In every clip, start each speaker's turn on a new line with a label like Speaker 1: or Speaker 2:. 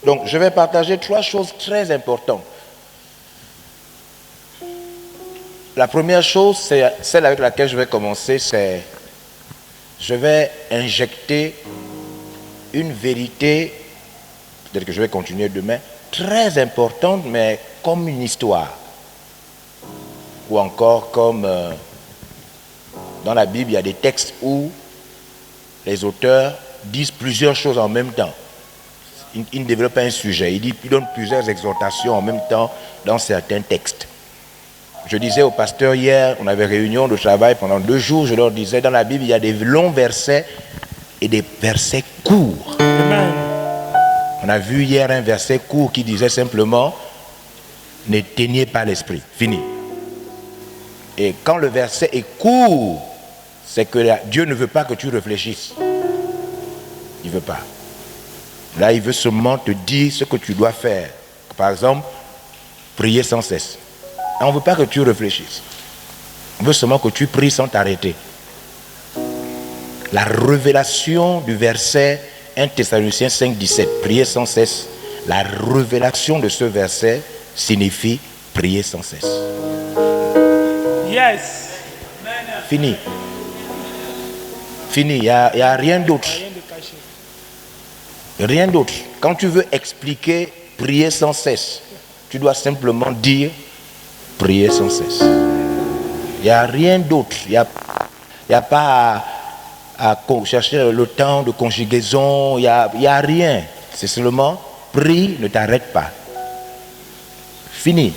Speaker 1: Donc, je vais partager 3 choses très importantes. La première chose, c'est celle avec laquelle je vais commencer, c'est je vais injecter une vérité, peut-être que je vais continuer demain, très importante, mais comme une histoire. Ou encore comme dans la Bible, il y a des textes où les auteurs disent plusieurs choses en même temps. Ils ne développent pas un sujet, ils donnent plusieurs exhortations en même temps dans certains textes. Je disais aux pasteurs hier, on avait réunion de travail pendant 2 jours, je leur disais, dans la Bible, il y a des longs versets et des versets courts. Amen. On a vu hier un verset court qui disait simplement, n'éteignez pas l'esprit, fini. Et quand le verset est court, c'est que Dieu ne veut pas que tu réfléchisses. Il ne veut pas. Là, il veut seulement te dire ce que tu dois faire. Par exemple, prier sans cesse. On ne veut pas que tu réfléchisses. On veut seulement que tu pries sans t'arrêter. La révélation du verset 1 Thessaloniciens 5, 17, prier sans cesse. La révélation de ce verset signifie prier sans cesse.
Speaker 2: Yes.
Speaker 1: Fini. Fini, il n'y a rien d'autre. Rien d'autre. Quand tu veux expliquer prier sans cesse, tu dois simplement dire prier sans cesse. Il n'y a rien d'autre. Il n'y a pas à chercher le temps de conjugaison. Il n'y a rien. C'est seulement prie, ne t'arrête pas. Fini.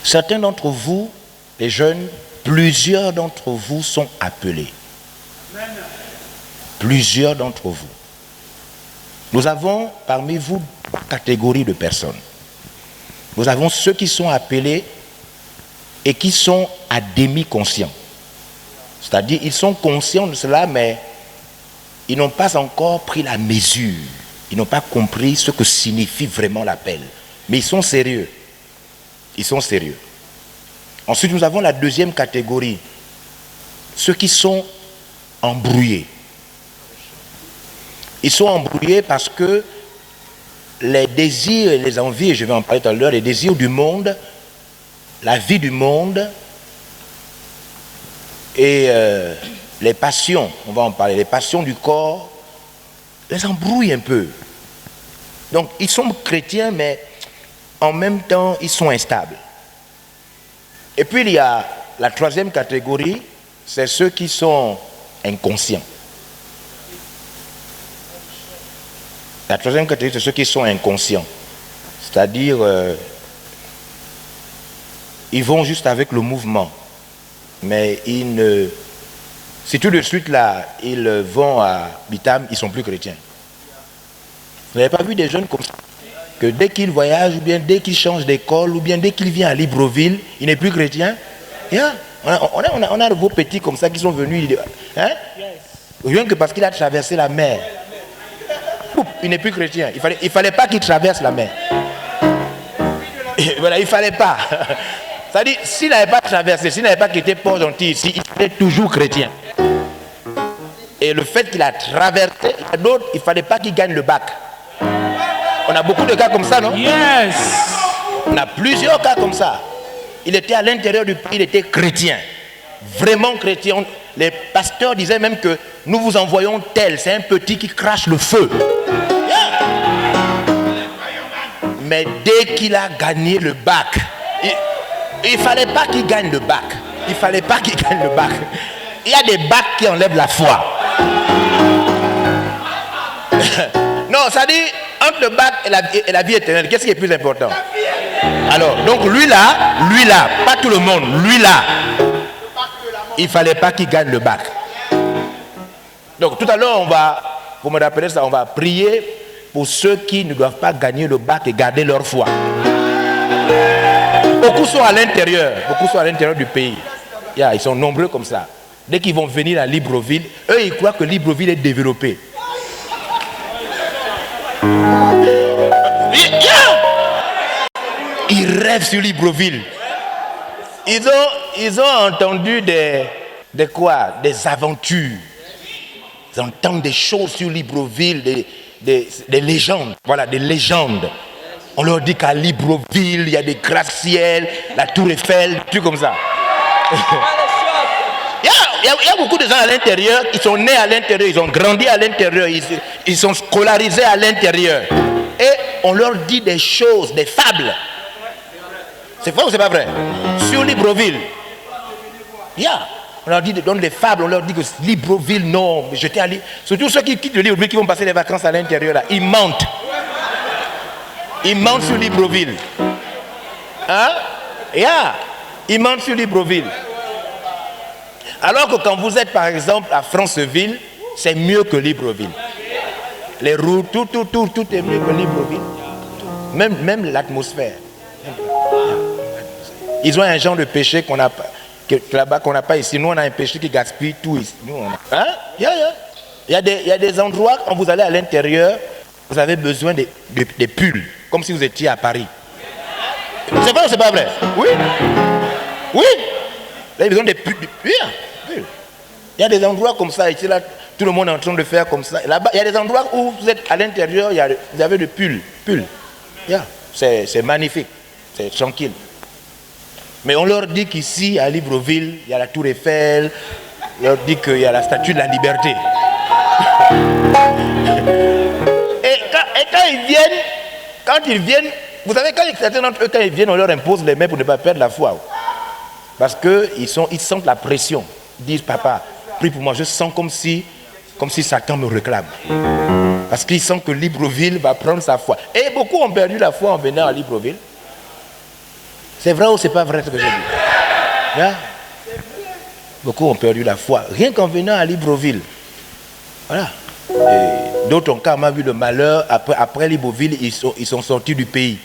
Speaker 1: Certains d'entre vous, les jeunes, plusieurs d'entre vous sont appelés. Plusieurs d'entre vous. Nous avons parmi vous 3 catégories de personnes. Nous avons ceux qui sont appelés et qui sont à demi-conscients. C'est-à-dire, ils sont conscients de cela, mais ils n'ont pas encore pris la mesure. Ils n'ont pas compris ce que signifie vraiment l'appel. Mais ils sont sérieux. Ils sont sérieux. Ensuite, nous avons la deuxième catégorie. Ceux qui sont embrouillés. Ils sont embrouillés parce que les désirs et les envies, je vais en parler tout à l'heure, les désirs du monde, la vie du monde et les passions, on va en parler, les passions du corps, les embrouillent un peu. Donc, ils sont chrétiens, mais en même temps, ils sont instables. Et puis, il y a la 3e catégorie, c'est ceux qui sont inconscients. La 3e catégorie, c'est ceux qui sont inconscients. C'est-à-dire, ils vont juste avec le mouvement. Mais ils ne... Si tout de suite, là, ils vont à Bitam, ils ne sont plus chrétiens. Vous n'avez pas vu des jeunes comme ça? Que dès qu'ils voyagent, ou bien dès qu'ils changent d'école, ou bien dès qu'ils viennent à Libreville, il n'est plus chrétien. Yeah. On a de beaux petits comme ça qui sont venus. Hein? Rien que parce qu'il a traversé la mer. Il n'est plus chrétien. Il fallait pas qu'il traverse la mer. Et voilà, il fallait pas. C'est-à-dire, s'il n'avait pas traversé, s'il n'avait pas quitté Port-Gentil ici, il était toujours chrétien. Et le fait qu'il a traversé, il y a d'autres, il ne fallait pas qu'il gagne le bac. On a beaucoup de cas comme ça, non?
Speaker 2: Yes.
Speaker 1: On a plusieurs cas comme ça. Il était à l'intérieur du pays, il était chrétien. Vraiment chrétien. Les pasteurs disaient même que nous vous envoyons tel, c'est un petit qui crache le feu. Yeah. Mais dès qu'il a gagné le bac, il ne fallait pas qu'il gagne le bac. Il ne fallait pas qu'il gagne le bac. Il y a des bacs qui enlèvent la foi. Non, ça dit, entre le bac et la vie éternelle, qu'est-ce qui est plus important? Alors, donc lui là, pas tout le monde, lui là, il ne fallait pas qu'il gagne le bac. Donc tout à l'heure, on va, pour me rappeler ça, on va prier pour ceux qui ne doivent pas gagner le bac et garder leur foi. Beaucoup sont à l'intérieur du pays. Yeah, ils sont nombreux comme ça. Dès qu'ils vont venir à Libreville, eux, ils croient que Libreville est développé. Ils rêvent sur Libreville. Ils ont entendu des aventures. Ils entendent des choses sur Libreville, légendes. Voilà, des légendes. On leur dit qu'à Libreville, il y a des gratte-ciel, la Tour Eiffel, des trucs comme ça. Il y a beaucoup de gens à l'intérieur, ils sont nés à l'intérieur, ils ont grandi à l'intérieur, ils sont scolarisés à l'intérieur. Et on leur dit des choses, des fables. C'est vrai ou c'est pas vrai? Sur Libreville. On leur dit, donne des fables, on leur dit que Libreville, non, j'étais allé. Surtout ceux qui quittent le Libreville, qui vont passer les vacances à l'intérieur, là, ils mentent. Ils mentent sur Libreville. Hein? Ils mentent sur Libreville. Alors que quand vous êtes par exemple à Franceville, c'est mieux que Libreville. Les routes, tout est mieux que Libreville. Même l'atmosphère. Ils ont un genre de péché qu'on n'a pas, là-bas qu'on n'a pas ici. Nous on a un péché qui gaspille tout ici. Nous, il y a des endroits quand vous allez à l'intérieur, vous avez besoin des pulls, comme si vous étiez à Paris. C'est vrai ou c'est pas vrai? Oui. Vous avez besoin des pulls. Il y a des endroits comme ça, ici, là, tout le monde est en train de faire comme ça. Là-bas, il y a des endroits où vous êtes à l'intérieur, vous avez des pulls. C'est magnifique, c'est tranquille. Mais on leur dit qu'ici, à Libreville, il y a la Tour Eiffel, on leur dit qu'il y a la Statue de la Liberté. Et quand ils viennent, vous savez, quand certains d'entre eux, quand ils viennent, on leur impose les mains pour ne pas perdre la foi. Parce qu'ils sentent la pression. Ils disent, papa, prie pour moi, je sens comme si Satan me réclame. Parce qu'ils sentent que Libreville va prendre sa foi. Et beaucoup ont perdu la foi en venant à Libreville. C'est vrai ou c'est pas vrai ce que je dis? Beaucoup ont perdu la foi, rien qu'en venant à Libreville. Voilà. Et d'autres ont carrément vu le malheur. Après Libreville, ils sont sortis du pays.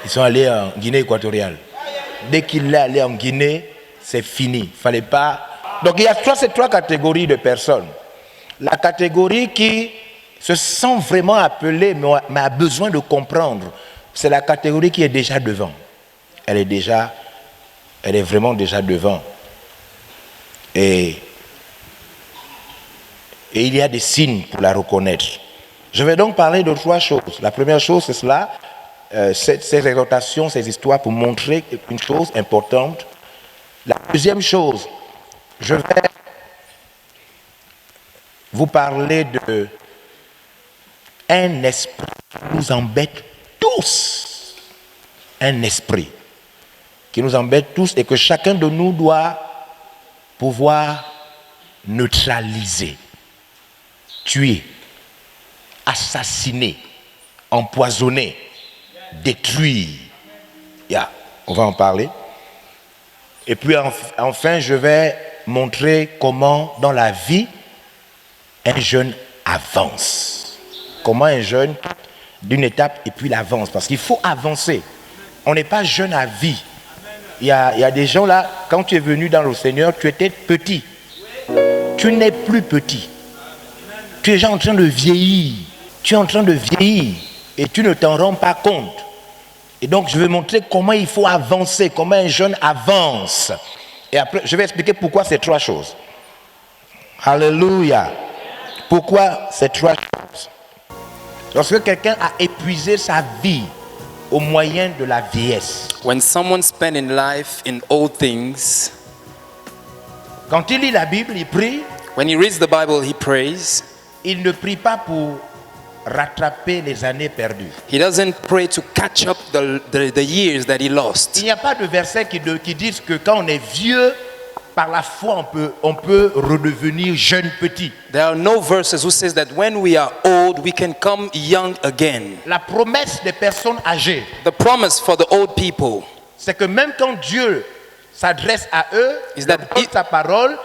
Speaker 1: Ils sont allés en Guinée équatoriale. Dès qu'il est allé en Guinée, c'est fini. Fallait pas. Donc il y a ces trois catégories de personnes. La catégorie qui se sent vraiment appelée, mais a besoin de comprendre, c'est la catégorie qui est déjà devant. Elle est vraiment déjà devant. Et il y a des signes pour la reconnaître. Je vais donc parler de trois choses. La première chose, c'est cela, ces exhortations, ces histoires pour montrer une chose importante. La deuxième chose, je vais vous parler de un esprit qui nous embête tous. Un esprit qui nous embête tous et que chacun de nous doit pouvoir neutraliser, tuer, assassiner, empoisonner, détruire. On va en parler. Et puis enfin, je vais montrer comment dans la vie, un jeune avance. Comment un jeune, d'une étape, et puis il avance. Parce qu'il faut avancer. On n'est pas jeune à vie. Il y a des gens là, quand tu es venu dans le Seigneur, tu étais petit. Tu n'es plus petit. Tu es déjà en train de vieillir. Tu es en train de vieillir et tu ne t'en rends pas compte. Et donc, je vais montrer comment il faut avancer, comment un jeune avance. Et après, je vais expliquer pourquoi ces trois choses. Alléluia. Pourquoi ces trois choses? Lorsque quelqu'un a épuisé sa vie au moyen de la vieillesse.
Speaker 2: When someone spent in life in old things,
Speaker 1: quand il lit la Bible, il prie.
Speaker 2: when he reads the Bible, he prays.
Speaker 1: Il ne prie pas pour rattraper les années perdues.
Speaker 2: He doesn't pray to catch up the years that he lost.
Speaker 1: Il n'y a pas de verset qui disent que quand on est vieux, par la foi, on peut redevenir jeune petit.
Speaker 2: There are no verses who says that when we are old, we can come young again.
Speaker 1: La promesse des personnes âgées,
Speaker 2: The promise for the old people
Speaker 1: c'est que même quand Dieu s'adresse à eux,
Speaker 2: Is
Speaker 1: leur
Speaker 2: that
Speaker 1: donne
Speaker 2: it-
Speaker 1: sa parole,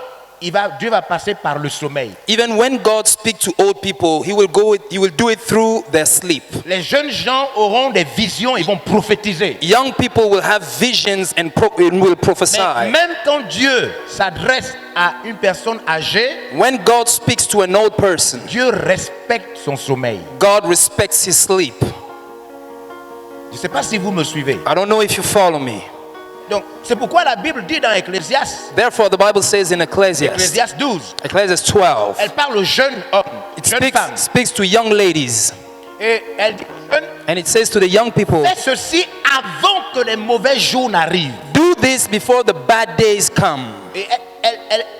Speaker 1: Dieu va passer par le sommeil.
Speaker 2: even when God speaks to old people, he will do it through their sleep.
Speaker 1: Les jeunes gens auront des visions, ils vont prophétiser.
Speaker 2: Young people will have visions and will prophesy.
Speaker 1: Mais même quand Dieu s'adresse à une personne âgée,
Speaker 2: When God speaks to an old person,
Speaker 1: Dieu respecte son sommeil.
Speaker 2: God respects his sleep.
Speaker 1: Je ne sais pas si vous me suivez.
Speaker 2: I don't know if you follow me.
Speaker 1: Donc, c'est pourquoi la Bible dit dans Ecclésiaste,
Speaker 2: Therefore, the Bible says in Ecclesiastes,
Speaker 1: Ecclésiaste 12,
Speaker 2: Ecclesiastes 12,
Speaker 1: elle parle aux jeunes hommes,
Speaker 2: it
Speaker 1: jeunes femmes.
Speaker 2: speaks to young ladies.
Speaker 1: Et elle dit,
Speaker 2: And it says to the young people,
Speaker 1: fais ceci avant que les mauvais jours n'arrivent.
Speaker 2: do this before the bad days come.
Speaker 1: Et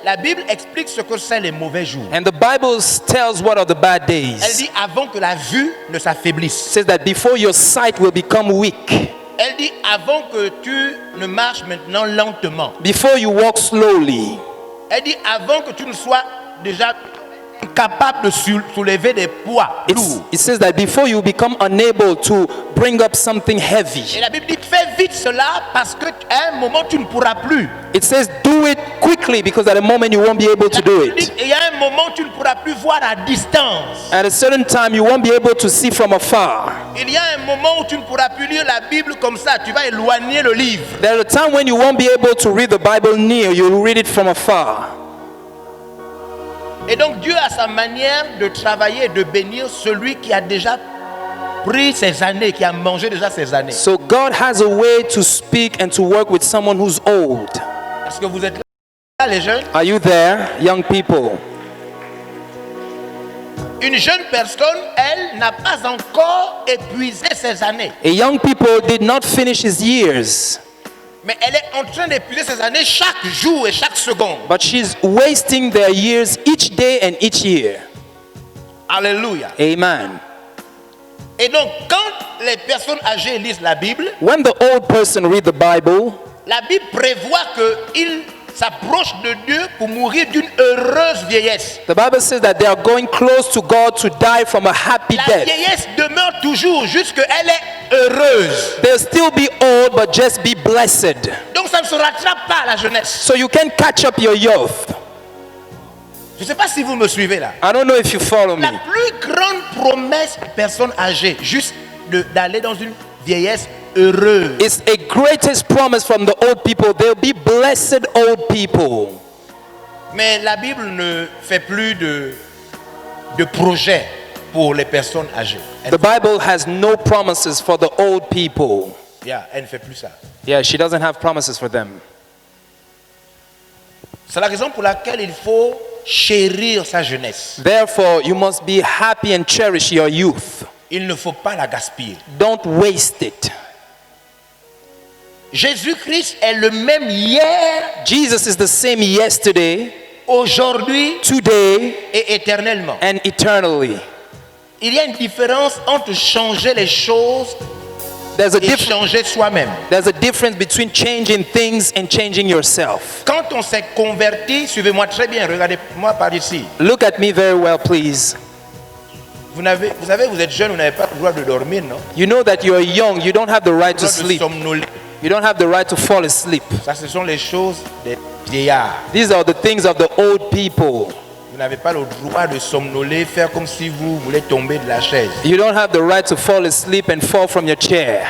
Speaker 1: la Bible explique ce que c'est les mauvais jours.
Speaker 2: And the Bible tells what are the bad
Speaker 1: Elle
Speaker 2: days.
Speaker 1: dit avant que la vue ne
Speaker 2: It
Speaker 1: s'affaiblisse.
Speaker 2: says that before your sight will become weak,
Speaker 1: Elle dit avant que tu ne marches maintenant lentement.
Speaker 2: before you walk slowly,
Speaker 1: Elle dit avant que tu ne sois déjà capable de soulever des poids lourds.
Speaker 2: it says that before you become unable to bring up something
Speaker 1: Et
Speaker 2: heavy.
Speaker 1: la Bible dit fais vite cela parce qu'à un moment tu ne pourras plus.
Speaker 2: It says do it quickly because at a moment you won't be able to
Speaker 1: La
Speaker 2: do
Speaker 1: Bible dit
Speaker 2: it.
Speaker 1: il y a un moment tu ne pourras plus voir à distance.
Speaker 2: At a certain time you won't be able to see from afar.
Speaker 1: Il y a un moment où tu ne pourras plus lire la Bible comme ça. Tu vas éloigner le livre.
Speaker 2: There's a time when you won't be able to read the Bible near, you'll read it from afar.
Speaker 1: Et donc Dieu a sa manière de travailler et de bénir celui qui a déjà pris ses années, qui a mangé déjà ses années.
Speaker 2: So God has a way to speak and to work with someone who's old.
Speaker 1: Est-ce que vous êtes là, les jeunes?
Speaker 2: Are you there, young people?
Speaker 1: Une jeune personne, elle, n'a pas encore épuisé ses années.
Speaker 2: A young people did not finish his years,
Speaker 1: Mais elle est en train d'épuiser ses années chaque jour et chaque seconde.
Speaker 2: but she's wasting their years each day and each year.
Speaker 1: Alléluia.
Speaker 2: Amen.
Speaker 1: Et donc, quand les personnes âgées lisent la Bible,
Speaker 2: When the old person read the Bible,
Speaker 1: la Bible prévoit qu'ils s'approchent de Dieu pour mourir d'une heureuse vieillesse.
Speaker 2: the Bible says that they are going close to God to die from a happy
Speaker 1: La
Speaker 2: death.
Speaker 1: vieillesse demeure toujours jusqu'elle est heureuse.
Speaker 2: They'll still be old, but just be blessed.
Speaker 1: Donc ça ne se rattrape pas à la jeunesse.
Speaker 2: So you can catch up your youth.
Speaker 1: Je ne sais pas si vous me suivez là.
Speaker 2: I don't know if you follow me.
Speaker 1: La plus grande promesse des personnes âgées, juste d'aller dans une vieillesse heureuse.
Speaker 2: It's a greatest promise from the old people. They'll be blessed old people.
Speaker 1: Mais la Bible ne fait plus de projets pour les personnes âgées.
Speaker 2: The Bible has no promises for the old people.
Speaker 1: Elle ne fait plus ça.
Speaker 2: Yeah, she doesn't have promises for them.
Speaker 1: C'est la raison pour laquelle il faut chérir sa jeunesse.
Speaker 2: Therefore, you must be happy and cherish your youth.
Speaker 1: Il ne faut pas la gaspiller.
Speaker 2: Don't waste it.
Speaker 1: Jésus-Christ est le même hier,
Speaker 2: Jesus is the same yesterday,
Speaker 1: aujourd'hui
Speaker 2: today,
Speaker 1: et éternellement.
Speaker 2: and eternally.
Speaker 1: Il y a une différence entre changer les choses
Speaker 2: There's a,
Speaker 1: et changer soi-même.
Speaker 2: there's a difference between changing things and changing yourself.
Speaker 1: Quand on s'est converti, suivez-moi très bien, regardez-moi par ici.
Speaker 2: Look at me very well, please.
Speaker 1: Vous savez, vous êtes jeune, vous n'avez pas le droit de dormir, non?
Speaker 2: You know that you're young, you don't have the right
Speaker 1: Le
Speaker 2: to
Speaker 1: droit de
Speaker 2: sleep.
Speaker 1: somnoler.
Speaker 2: You don't have the right to fall asleep.
Speaker 1: Ça, ce sont les choses des vieillards.
Speaker 2: These are the things of the old people.
Speaker 1: Vous n'avez pas le droit de somnoler, faire comme si vous voulez tomber de la chaise.
Speaker 2: You don't have the right to fall asleep and fall from your chair.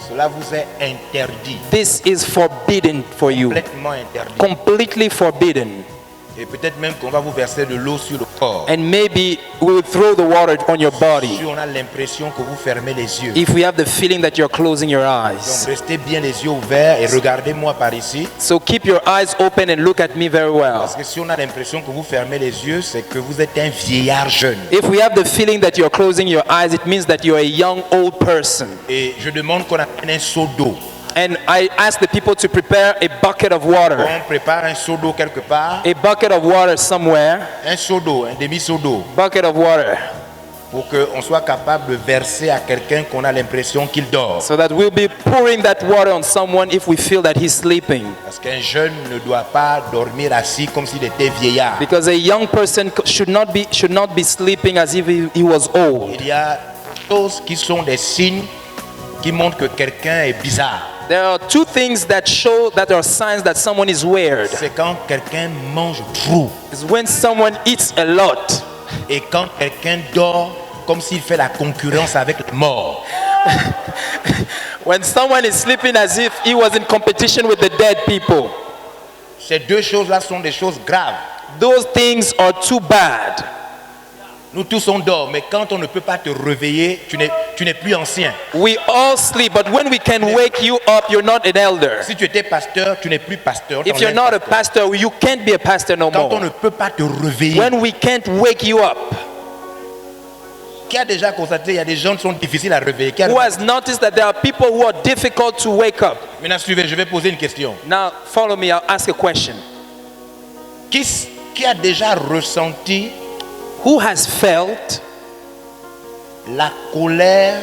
Speaker 1: Cela vous est interdit,
Speaker 2: This is forbidden for you.
Speaker 1: complètement interdit.
Speaker 2: Completely forbidden.
Speaker 1: Et peut-être même qu'on va vous verser de l'eau sur le corps.
Speaker 2: And maybe we will throw the water on your body
Speaker 1: Si on a l'impression que vous fermez les yeux.
Speaker 2: if we have the feeling that you're closing your
Speaker 1: Donc
Speaker 2: eyes.
Speaker 1: restez bien les yeux ouverts et regardez-moi par ici.
Speaker 2: So keep your eyes open and look at me very well.
Speaker 1: Parce que si on a l'impression que vous fermez les yeux, c'est que vous êtes un vieillard jeune.
Speaker 2: If we have the feeling that you're closing your eyes, it means that you're a young old person.
Speaker 1: Et je demande qu'on amène un seau d'eau.
Speaker 2: And I ask the people to prepare a bucket of water.
Speaker 1: On prépare un seau d'eau quelque part.
Speaker 2: A bucket of water somewhere.
Speaker 1: Un seau d'eau, un demi-seau d'eau.
Speaker 2: Bucket of water.
Speaker 1: Pour qu'on soit capable de verser à quelqu'un qu'on a l'impression qu'il dort.
Speaker 2: So that we'll be pouring that water on someone if we feel that he's sleeping.
Speaker 1: Parce qu'un jeune ne doit pas dormir assis comme s'il était vieillard.
Speaker 2: Because a young person should not be sleeping as if he was old.
Speaker 1: Il y a des choses qui sont des signes qui montrent que quelqu'un est bizarre.
Speaker 2: There are two things that show that are signs that someone is weird.
Speaker 1: C'est quand quelqu'un mange trop.
Speaker 2: It's when someone eats a lot.
Speaker 1: Et quand quelqu'un dort comme s'il fait la concurrence avec les morts.
Speaker 2: When someone is sleeping as if he was in competition with the dead people.
Speaker 1: Ces deux choses-là sont des choses graves.
Speaker 2: Those things are too bad.
Speaker 1: Nous tous on dort, mais quand on ne peut pas te réveiller, tu n'es plus ancien.
Speaker 2: We all sleep, but when we can wake you up, you're not an elder.
Speaker 1: Si tu étais pasteur, tu n'es plus pasteur.
Speaker 2: If you're not a pastor, you can't be a pastor no
Speaker 1: Quand on
Speaker 2: more.
Speaker 1: ne peut pas te réveiller,
Speaker 2: When we can't wake you up.
Speaker 1: qui a déjà constaté, il y a des gens qui sont difficiles à réveiller.
Speaker 2: Who has noticed that there are people who are difficult to wake up?
Speaker 1: Maintenant, suivez, je vais poser une question.
Speaker 2: Now, follow me, I'll ask a question.
Speaker 1: Qui a déjà ressenti
Speaker 2: Who has felt
Speaker 1: la colère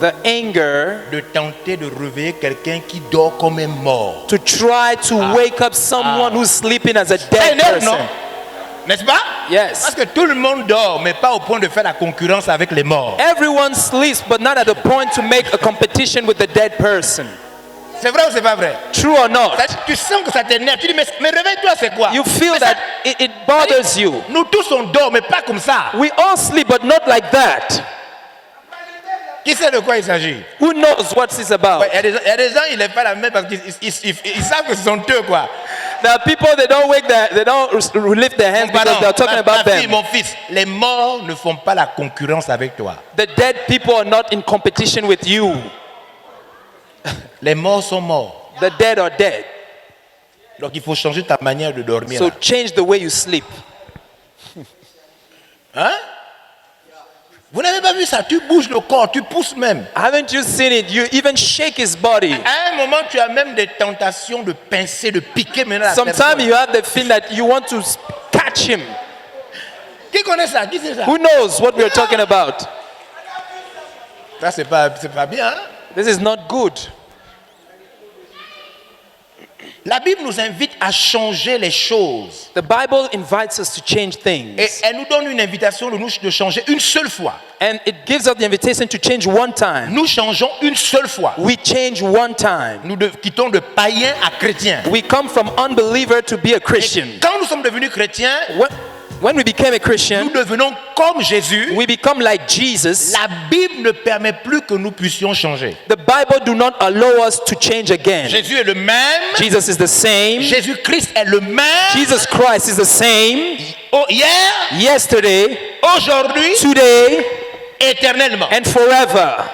Speaker 2: the anger
Speaker 1: de tenter de réveiller quelqu'un qui dort comme un mort?
Speaker 2: to try to wake up someone who's sleeping as a
Speaker 1: Ça
Speaker 2: dead
Speaker 1: énerve, non?
Speaker 2: person?
Speaker 1: N'est-ce pas?
Speaker 2: Yes.
Speaker 1: Parce que tout le monde dort, mais pas au point de faire la concurrence avec les morts.
Speaker 2: Everyone sleeps, but not at the point to make a competition with the dead person.
Speaker 1: C'est vrai ou c'est pas vrai?
Speaker 2: True or not?
Speaker 1: Tu sens que ça t'énerve. Tu dis, mais réveille-toi, c'est quoi?
Speaker 2: You feel
Speaker 1: Mais ça-
Speaker 2: that it bothers you.
Speaker 1: Nous tous on dort, mais pas comme ça.
Speaker 2: We all sleep, but not like that.
Speaker 1: Qui sait de quoi il s'agit?
Speaker 2: Who knows what it's about?
Speaker 1: Ouais, il y a des gens, ils ne lèvent pas la main parce qu'ils ils savent que ce sont eux, quoi.
Speaker 2: There are people they don't lift their hands because they're talking about
Speaker 1: ma fille,
Speaker 2: them.
Speaker 1: mon fils, les morts ne font pas la concurrence avec toi.
Speaker 2: The dead people are not in competition with you.
Speaker 1: Les morts sont morts.
Speaker 2: The dead are dead.
Speaker 1: Donc il faut changer ta manière de dormir.
Speaker 2: So
Speaker 1: là.
Speaker 2: change the way you sleep.
Speaker 1: Hein? Vous n'avez pas vu ça? Tu bouges le corps, tu pousses même.
Speaker 2: Haven't you seen it? You even shake his body.
Speaker 1: À un moment, tu as même des tentations de pincer, de piquer maintenant la
Speaker 2: Sometimes
Speaker 1: personne.
Speaker 2: you have the feeling that you want to catch him.
Speaker 1: Qui connaît ça? Qui sait ça?
Speaker 2: Who knows what we're talking about?
Speaker 1: Ça, c'est pas bien. Hein?
Speaker 2: This is not good.
Speaker 1: La Bible nous invite à changer les choses.
Speaker 2: The Bible invites us to change
Speaker 1: Et
Speaker 2: things.
Speaker 1: elle nous donne une invitation de changer une seule fois.
Speaker 2: And it gives us the invitation to change one time.
Speaker 1: Nous changeons une seule fois.
Speaker 2: We change one time.
Speaker 1: Nous quittons de païen à chrétien.
Speaker 2: We come from unbeliever to be a
Speaker 1: Et
Speaker 2: Christian.
Speaker 1: quand nous sommes devenus chrétiens,
Speaker 2: When we became a
Speaker 1: nous
Speaker 2: Christian,
Speaker 1: devenons comme Jésus.
Speaker 2: we become like Jesus.
Speaker 1: La Bible ne permet plus que nous puissions changer.
Speaker 2: The Bible do not allow us to change again.
Speaker 1: Jésus est le même.
Speaker 2: Jesus is the same.
Speaker 1: Jésus-Christ est le même.
Speaker 2: Jesus Christ is the same
Speaker 1: Hier,
Speaker 2: yesterday,
Speaker 1: aujourd'hui,
Speaker 2: today,
Speaker 1: éternellement.
Speaker 2: and forever.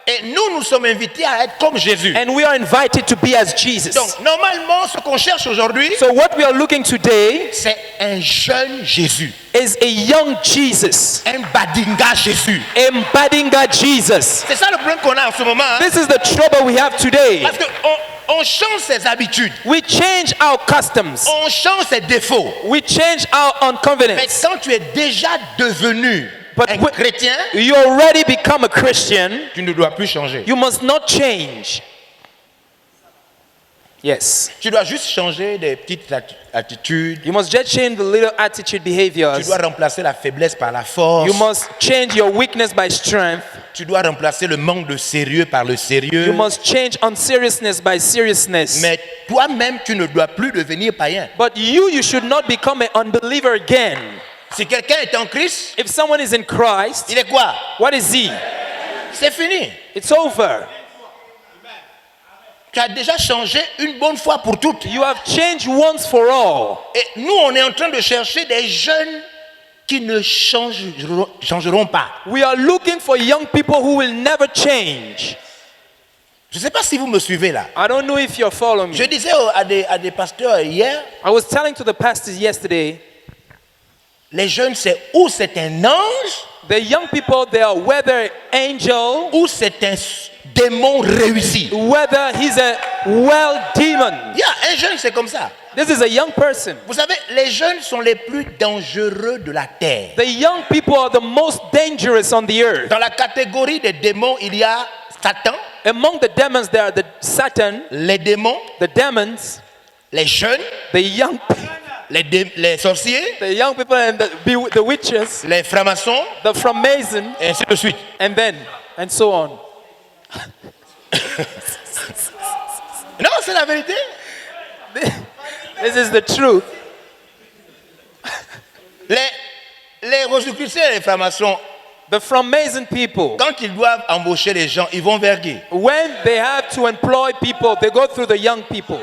Speaker 1: Et nous sommes invités à être comme Jésus.
Speaker 2: And we are invited to be as Jesus.
Speaker 1: Donc, normalement, ce qu'on cherche aujourd'hui,
Speaker 2: So what we are looking today
Speaker 1: c'est un jeune Jésus.
Speaker 2: is a young Jesus,
Speaker 1: Un Badinga Jésus.
Speaker 2: embodying God Jesus.
Speaker 1: C'est ça le problème qu'on a en ce moment. Hein?
Speaker 2: This is the trouble we have today.
Speaker 1: Parce qu'on change ses habitudes.
Speaker 2: We change our customs.
Speaker 1: On change ses défauts.
Speaker 2: We change our
Speaker 1: Mais
Speaker 2: unconfidence.
Speaker 1: quand tu es déjà devenu
Speaker 2: But
Speaker 1: un chrétien,
Speaker 2: you already become a Christian.
Speaker 1: tu ne dois plus changer.
Speaker 2: You must not change. Yes.
Speaker 1: Tu dois juste changer des petites attitudes.
Speaker 2: You must just change the little attitude
Speaker 1: Tu
Speaker 2: behaviors.
Speaker 1: dois remplacer la faiblesse par la force.
Speaker 2: You must change your weakness by strength.
Speaker 1: Tu dois remplacer le manque de sérieux par le sérieux.
Speaker 2: You must change unseriousness by seriousness.
Speaker 1: Mais toi-même, tu ne dois plus devenir païen.
Speaker 2: But you should not become an unbeliever again.
Speaker 1: Si quelqu'un est en Christ,
Speaker 2: If someone is in Christ,
Speaker 1: il est quoi?
Speaker 2: what is he?
Speaker 1: C'est fini.
Speaker 2: It's over.
Speaker 1: Tu as déjà changé une bonne fois pour toutes.
Speaker 2: You have changed once for all.
Speaker 1: Et nous, on est en train de chercher des jeunes qui ne changeront pas.
Speaker 2: We are looking for young people who will never change.
Speaker 1: Je ne sais pas si vous me suivez là.
Speaker 2: I don't know if you're following
Speaker 1: Je
Speaker 2: me.
Speaker 1: disais à des pasteurs hier,
Speaker 2: I was telling to the pastors yesterday,
Speaker 1: les jeunes, c'est ou c'est un ange,
Speaker 2: the young people, they are whether angel,
Speaker 1: ou c'est un démon réussi.
Speaker 2: whether he's a well demon.
Speaker 1: Un jeune, c'est comme ça.
Speaker 2: This is a young person.
Speaker 1: Vous savez, les jeunes sont les plus dangereux de la terre.
Speaker 2: The young people are the most dangerous on the earth.
Speaker 1: Dans la catégorie des démons, il y a Satan,
Speaker 2: Among the demons, there are the Satan,
Speaker 1: les démons,
Speaker 2: the demons,
Speaker 1: les jeunes,
Speaker 2: the young,
Speaker 1: les sorciers,
Speaker 2: the young people, and the witches,
Speaker 1: les francs-maçons,
Speaker 2: the Freemason,
Speaker 1: et ainsi de suite.
Speaker 2: and so on.
Speaker 1: Non, c'est la vérité.
Speaker 2: This is the truth.
Speaker 1: Les rosicruciens et les francs-maçons,
Speaker 2: The Freemason people,
Speaker 1: quand ils doivent embaucher les gens, ils vont vers qui?
Speaker 2: when they have to employ people, they go through the young people.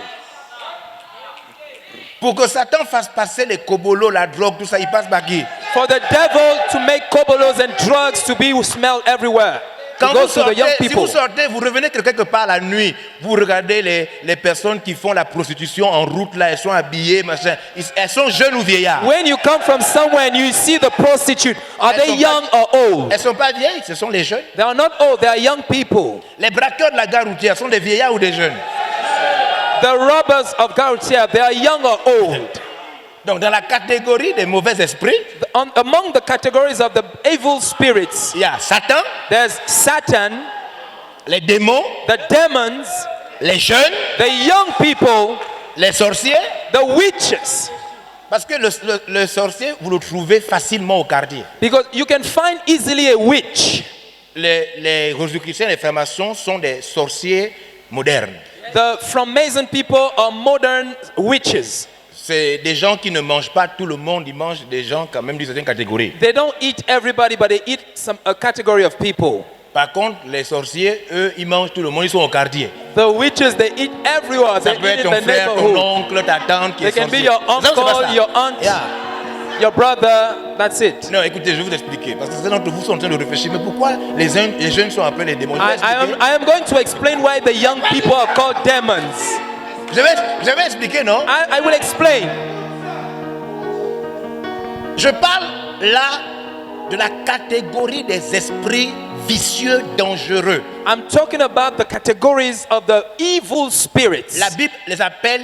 Speaker 1: Pour que Satan fasse passer les cobolos, la drogue, tout ça, il passe par qui?
Speaker 2: For the devil to make kobolos and drugs to be smelled everywhere.
Speaker 1: Quand
Speaker 2: It goes
Speaker 1: vous
Speaker 2: to the
Speaker 1: sortez,
Speaker 2: young
Speaker 1: si
Speaker 2: people.
Speaker 1: vous sortez, vous revenez quelque part la nuit, vous regardez les personnes qui font la prostitution en route là, elles sont habillées, machin. Elles sont jeunes ou vieillards.
Speaker 2: When you come from somewhere and you see the prostitute, are they young or old?
Speaker 1: Elles sont pas vieilles, ce sont les jeunes.
Speaker 2: They are not old, they are young people.
Speaker 1: Les braqueurs de la gare routière sont des vieillards ou des jeunes.
Speaker 2: The robbers of Garutia, they are young or old.
Speaker 1: Donc dans la catégorie des mauvais esprits,
Speaker 2: Among the categories of the evil spirits,
Speaker 1: il y a Satan,
Speaker 2: there's Satan,
Speaker 1: les démons,
Speaker 2: the demons,
Speaker 1: les jeunes,
Speaker 2: the young people,
Speaker 1: les sorciers.
Speaker 2: the witches.
Speaker 1: Parce que le sorcier, vous le trouvez facilement au quartier.
Speaker 2: Because you can find easily a witch.
Speaker 1: Les Rosicruciens, les Francs-maçons sont des sorciers modernes.
Speaker 2: The Freemason people are modern witches.
Speaker 1: C'est des gens qui ne mangent pas tout le monde, ils mangent des gens quand même d'une certaine catégorie.
Speaker 2: They don't eat everybody, but they eat a category of people.
Speaker 1: Par contre, les sorciers, eux, ils mangent tout le monde, ils sont au quartier.
Speaker 2: The witches, they eat everywhere.
Speaker 1: Ça
Speaker 2: They
Speaker 1: peut
Speaker 2: eat
Speaker 1: être
Speaker 2: in
Speaker 1: ton
Speaker 2: the
Speaker 1: frère, ton
Speaker 2: neighborhood.
Speaker 1: oncle, ta tante qui
Speaker 2: They
Speaker 1: est
Speaker 2: can be
Speaker 1: sorcier.
Speaker 2: your
Speaker 1: Non, c'est pas
Speaker 2: uncle,
Speaker 1: ça.
Speaker 2: your aunt,
Speaker 1: Yeah.
Speaker 2: your brother. That's it.
Speaker 1: Non, écoutez, je vais vous expliquer. Parce que certains d'entre vous sont en train de réfléchir. Mais pourquoi les jeunes sont appelés les démons?
Speaker 2: I am going to explain why the young people are called demons.
Speaker 1: Je vais expliquer, non?
Speaker 2: I will explain.
Speaker 1: Je parle là de la catégorie des esprits vicieux, dangereux.
Speaker 2: I'm talking about the categories of the evil spirits.
Speaker 1: La Bible les appelle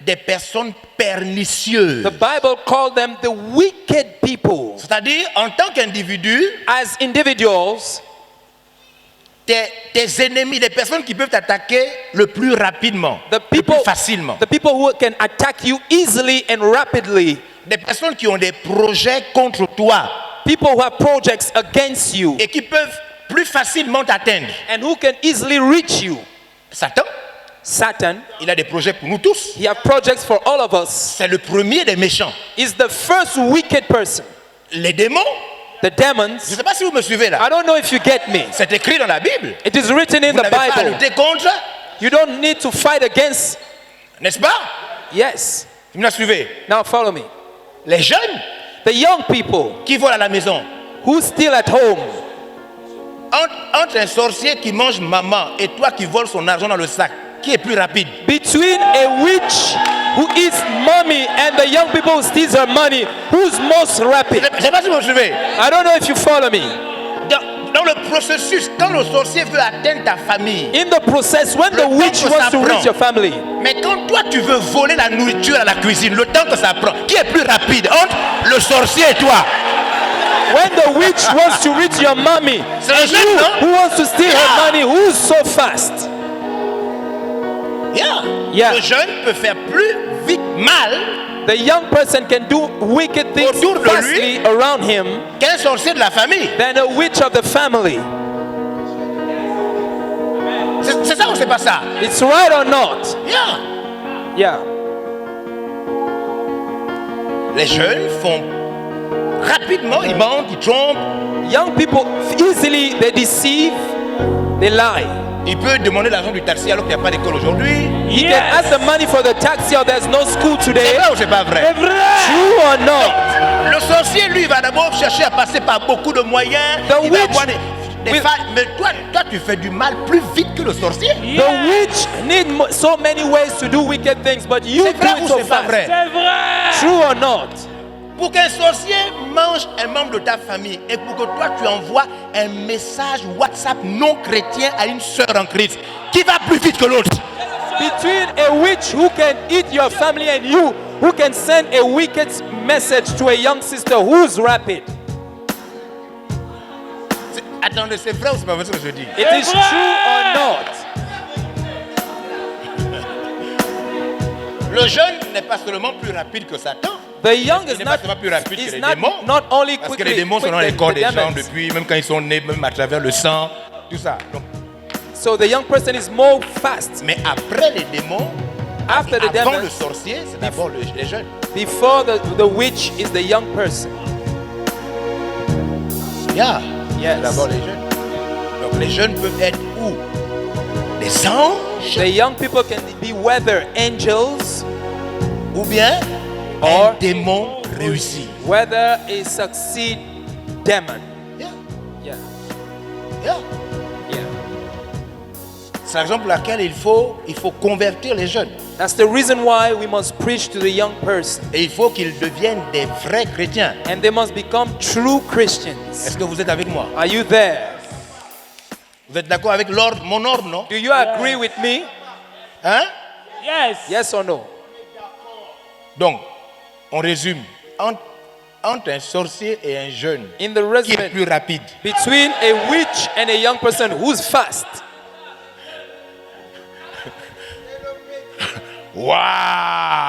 Speaker 1: des personnes pernicieuses.
Speaker 2: The Bible called them the wicked people.
Speaker 1: C'est-à-dire, en tant qu'individu,
Speaker 2: As individuals,
Speaker 1: tes ennemis, des personnes qui peuvent t'attaquer le plus rapidement,
Speaker 2: the
Speaker 1: le
Speaker 2: people,
Speaker 1: plus facilement.
Speaker 2: the people who can attack you easily and rapidly,
Speaker 1: Des personnes qui ont des projets contre toi
Speaker 2: people who have projects against you
Speaker 1: et qui peuvent plus facilement t'atteindre.
Speaker 2: and who can easily reach you.
Speaker 1: Satan,
Speaker 2: Satan,
Speaker 1: il a des projets pour nous tous.
Speaker 2: he has projects for all of us.
Speaker 1: C'est le premier des méchants.
Speaker 2: Is the first wicked person.
Speaker 1: Les démons,
Speaker 2: The
Speaker 1: je
Speaker 2: demons,
Speaker 1: ne sais pas si vous me suivez là.
Speaker 2: I don't know if you get me.
Speaker 1: C'est écrit dans la Bible.
Speaker 2: It is written in
Speaker 1: Vous
Speaker 2: the
Speaker 1: n'avez pas à
Speaker 2: Bible.
Speaker 1: lutter contre,
Speaker 2: You don't need to fight against.
Speaker 1: n'est-ce pas?
Speaker 2: Yes.
Speaker 1: Vous me suivez?
Speaker 2: Now follow me.
Speaker 1: Les jeunes
Speaker 2: The young people
Speaker 1: qui volent à la maison.
Speaker 2: who steal at home.
Speaker 1: Entre un sorcier qui mange maman et toi qui voles son argent dans le sac, qui est plus rapide?
Speaker 2: Between a witch who eats mommy and the young people who steals her money, who's most rapid?
Speaker 1: Je ne sais pas si vous me suivez.
Speaker 2: I don't know if you follow me.
Speaker 1: Dans le processus, quand le sorcier veut atteindre ta famille,
Speaker 2: In the process, when the
Speaker 1: Le
Speaker 2: witch
Speaker 1: temps que
Speaker 2: wants
Speaker 1: ça
Speaker 2: to
Speaker 1: prend.
Speaker 2: reach your family,
Speaker 1: mais quand toi tu veux voler la nourriture à la cuisine, le temps que ça prend, qui est plus rapide entre le sorcier et toi?
Speaker 2: when the witch wants to reach your mommy,
Speaker 1: C'est le
Speaker 2: and
Speaker 1: jeune,
Speaker 2: you
Speaker 1: non?
Speaker 2: who wants to steal her money, who's so fast? Yeah.
Speaker 1: Le jeune peut faire plus vite mal
Speaker 2: The young person can do wicked things
Speaker 1: Autour de
Speaker 2: fastly
Speaker 1: lui.
Speaker 2: around him
Speaker 1: qu'un sorcier de la famille.
Speaker 2: than a witch of the family.
Speaker 1: C'est ça ou c'est pas ça?
Speaker 2: It's right or not?
Speaker 1: Yeah.
Speaker 2: Yeah.
Speaker 1: Les jeunes font rapidement, ils mentent, ils trompent.
Speaker 2: Young people easily they deceive, they lie.
Speaker 1: Il peut demander l'argent du taxi alors qu'il n'y a pas d'école aujourd'hui.
Speaker 2: He can ask the money for the taxi or there's no school
Speaker 1: C'est
Speaker 2: today.
Speaker 1: vrai ou c'est pas vrai?
Speaker 2: True or not?
Speaker 1: Le sorcier, lui, va d'abord chercher à passer par beaucoup de moyens.
Speaker 2: The
Speaker 1: Il va
Speaker 2: witch
Speaker 1: avoir des
Speaker 2: will-
Speaker 1: failles. Mais toi, tu fais du mal plus vite que le sorcier.
Speaker 2: The witch need so many ways to do wicked things, but you
Speaker 1: C'est
Speaker 2: do
Speaker 1: vrai
Speaker 2: it
Speaker 1: ou
Speaker 2: so
Speaker 1: c'est pas
Speaker 2: fast.
Speaker 1: vrai?
Speaker 2: True or not?
Speaker 1: Pour qu'un sorcier mange un membre de ta famille et pour que toi tu envoies un message WhatsApp non chrétien à une sœur en Christ, qui va plus vite que l'autre?
Speaker 2: Between a witch who can eat your family and you who can send a wicked message to a young sister, who's rapid?
Speaker 1: Attendez, c'est vrai ou c'est pas vrai ce que je dis?
Speaker 2: It is true or not?
Speaker 1: Le jeune n'est pas seulement plus rapide que Satan.
Speaker 2: The young
Speaker 1: Il
Speaker 2: is
Speaker 1: n'est
Speaker 2: not,
Speaker 1: pas seulement plus rapide que
Speaker 2: is
Speaker 1: les
Speaker 2: not,
Speaker 1: démons.
Speaker 2: not only
Speaker 1: Parce que
Speaker 2: quickly,
Speaker 1: les démons sont dans les
Speaker 2: quick
Speaker 1: corps
Speaker 2: than
Speaker 1: des
Speaker 2: the
Speaker 1: gens
Speaker 2: demons.
Speaker 1: depuis, même quand ils sont nés, même à travers le sang, tout ça. Donc,
Speaker 2: So the young person is more fast.
Speaker 1: mais après les démons,
Speaker 2: After the
Speaker 1: avant le
Speaker 2: demons,
Speaker 1: sorcier, c'est d'abord les jeunes.
Speaker 2: before the witch is the young person.
Speaker 1: Yeah.
Speaker 2: Yes.
Speaker 1: C'est d'abord les jeunes. Donc les jeunes peuvent être où? Des anges
Speaker 2: The young people can be whether angels
Speaker 1: ou bien
Speaker 2: Or-
Speaker 1: un démon réussit.
Speaker 2: Whether it succeed, demon.
Speaker 1: Yeah,
Speaker 2: Yeah.
Speaker 1: yeah.
Speaker 2: Yeah.
Speaker 1: C'est la raison pour laquelle il faut convertir les jeunes.
Speaker 2: That's the reason why we must preach to the young person.
Speaker 1: Et il faut qu'ils deviennent des vrais chrétiens.
Speaker 2: And they must become true Christians.
Speaker 1: Est-ce que vous êtes avec moi?
Speaker 2: Are you there?
Speaker 1: Vous êtes d'accord avec l'ordre, mon ordre, non?
Speaker 2: Do you agree with me?
Speaker 1: Hein?
Speaker 3: Yes.
Speaker 2: Yes or no?
Speaker 1: Donc, on résume. Entre un sorcier et un jeune,
Speaker 2: In the
Speaker 1: qui est
Speaker 2: resume
Speaker 1: plus rapide?
Speaker 2: between a witch and a young person, who's fast?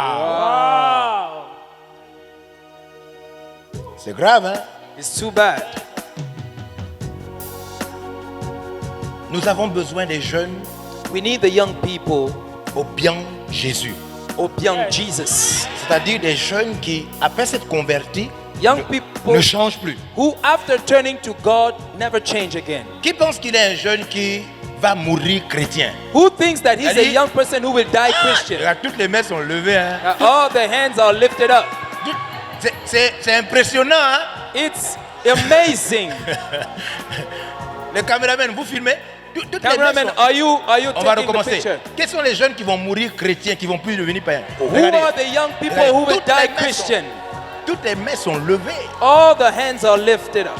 Speaker 1: Waouh!
Speaker 3: Wow.
Speaker 1: C'est grave, hein?
Speaker 2: It's too bad.
Speaker 1: Nous avons besoin des jeunes
Speaker 2: We need the young people
Speaker 1: au bien Jésus.
Speaker 2: obiang Jesus.
Speaker 1: C'est-à-dire des jeunes qui, après s'être convertis,
Speaker 2: Young people
Speaker 1: ne changent plus.
Speaker 2: who, after turning to God, never change again.
Speaker 1: Qui pense qu'il est un jeune qui va mourir chrétien?
Speaker 2: Who thinks that he's a
Speaker 1: Allez.
Speaker 2: young person who will die Christian?
Speaker 1: Regarde, toutes les mains sont levées. Hein?
Speaker 2: All the hands are lifted up.
Speaker 1: C'est impressionnant. Hein?
Speaker 2: It's amazing.
Speaker 1: Les caméramans, vous filmez? Toutes les mains
Speaker 2: Cameraman,
Speaker 1: sont-
Speaker 2: are you
Speaker 1: On va
Speaker 2: taking the
Speaker 1: recommencer.
Speaker 2: picture?
Speaker 1: Quels sont les jeunes qui vont mourir chrétiens, qui vont plus devenir païens?
Speaker 2: Who
Speaker 1: Regardez.
Speaker 2: are the young people
Speaker 1: Regardez,
Speaker 2: who will
Speaker 1: toutes les
Speaker 2: die
Speaker 1: mains sont-
Speaker 2: Christian?
Speaker 1: Toutes les mains sont levées.
Speaker 2: All the hands are lifted up.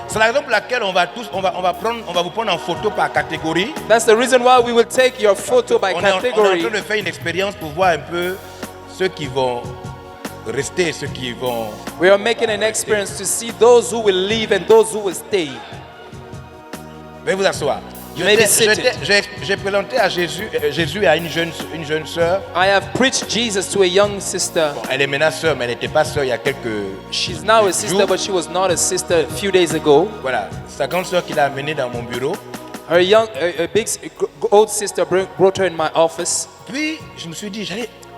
Speaker 1: C'est la raison pour laquelle on va vous prendre en photo par catégorie.
Speaker 2: That's the reason why we will take your photo by
Speaker 1: On est en
Speaker 2: category.
Speaker 1: train de faire une expérience pour voir un peu ceux qui vont rester, ceux qui vont...
Speaker 2: We are making an experience to see those who will leave and those who will stay.
Speaker 1: Veuillez vous asseoir.
Speaker 2: You may be seated.
Speaker 1: J'ai présenté à Jésus à une jeune sœur.
Speaker 2: I have preached Jesus to a young sister.
Speaker 1: Bon, elle est maintenant sœur, mais elle n'était pas sœur il y a quelques...
Speaker 2: She's now a sister, but she was not a sister a few days ago.
Speaker 1: Voilà, sa grande sœur qui l'a amenée dans mon bureau.
Speaker 2: Her old sister brought her in my office.
Speaker 1: Puis, je me suis dit,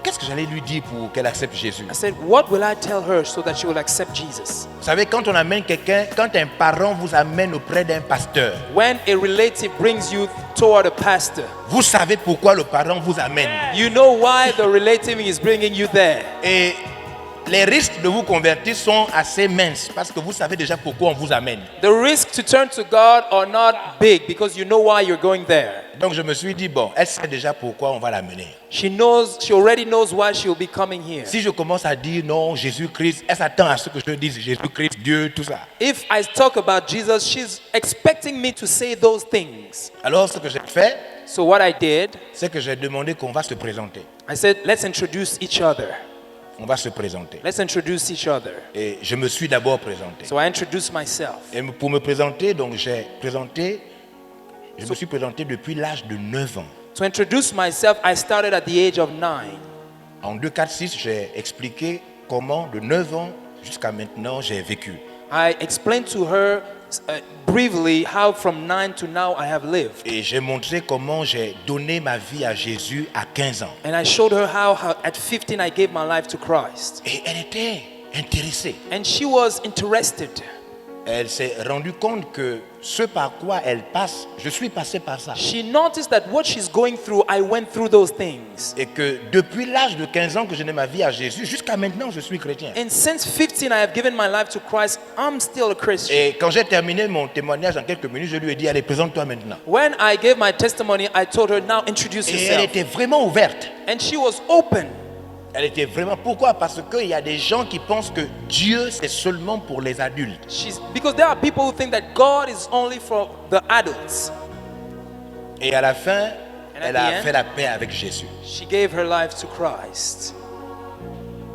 Speaker 1: qu'est-ce que j'allais lui dire pour qu'elle accepte Jésus?
Speaker 2: I said, what will I tell her so that she will accept Jesus?
Speaker 1: Vous savez, quand on amène quelqu'un, quand un parent vous amène auprès d'un pasteur,
Speaker 2: When a relative brings you toward a pastor,
Speaker 1: vous savez pourquoi le parent vous amène.
Speaker 2: you know why the relative is bringing you there.
Speaker 1: Et les risques de vous convertir sont assez minces parce que vous savez déjà pourquoi on vous amène.
Speaker 2: The risks to turn to God are not big because you know why you're going there.
Speaker 1: Donc je me suis dit, bon, elle sait déjà pourquoi on va l'amener.
Speaker 2: She already knows why she will be coming here.
Speaker 1: Si je commence à dire non, Jésus-Christ, elle s'attend à ce que je dise Jésus-Christ, Dieu, tout ça.
Speaker 2: If I talk about Jesus, she's expecting me to say those things.
Speaker 1: Alors ce que j'ai fait,
Speaker 2: So what I did,
Speaker 1: c'est que j'ai demandé qu'on va se présenter.
Speaker 2: I said, let's introduce each other.
Speaker 1: On va se présenter.
Speaker 2: Let's introduce each other.
Speaker 1: Et je me suis d'abord présenté.
Speaker 2: So I introduced myself.
Speaker 1: Et pour me présenter, donc je me suis présenté depuis l'âge de 9 ans.
Speaker 2: To introduce myself, I started at the age of 9.
Speaker 1: En 2, 4, 6, j'ai expliqué comment de 9 ans jusqu'à maintenant j'ai vécu.
Speaker 2: I explained to her briefly how from 9 to now I have lived.
Speaker 1: Et j'ai montré comment j'ai donné ma vie à Jésus à 15 ans.
Speaker 2: And I showed her how at 15 I gave my life to Christ.
Speaker 1: Et elle était intéressée.
Speaker 2: And she was interested.
Speaker 1: Elle s'est rendue compte que ce par quoi elle passe, je suis passé par ça.
Speaker 2: She noticed that what she's going through, I went through those things.
Speaker 1: Et que depuis l'âge de 15 ans que je donne ma vie à Jésus, jusqu'à maintenant, je suis chrétien.
Speaker 2: And since 15 I have given my life to Christ, I'm still a Christian.
Speaker 1: Et quand j'ai terminé mon témoignage en quelques minutes, je lui ai dit, allez, présente-toi maintenant.
Speaker 2: When I gave my testimony, I told her, now introduce
Speaker 1: Et elle
Speaker 2: yourself.
Speaker 1: était vraiment ouverte.
Speaker 2: And she was open.
Speaker 1: Elle était vraiment... Pourquoi? Parce qu'il y a des gens qui pensent que Dieu, c'est seulement pour les adultes.
Speaker 2: Because there are people who think that God is only for the adults.
Speaker 1: Et à la fin,
Speaker 2: And
Speaker 1: elle
Speaker 2: at
Speaker 1: a
Speaker 2: the end,
Speaker 1: fait la paix avec Jésus.
Speaker 2: She gave her life to Christ.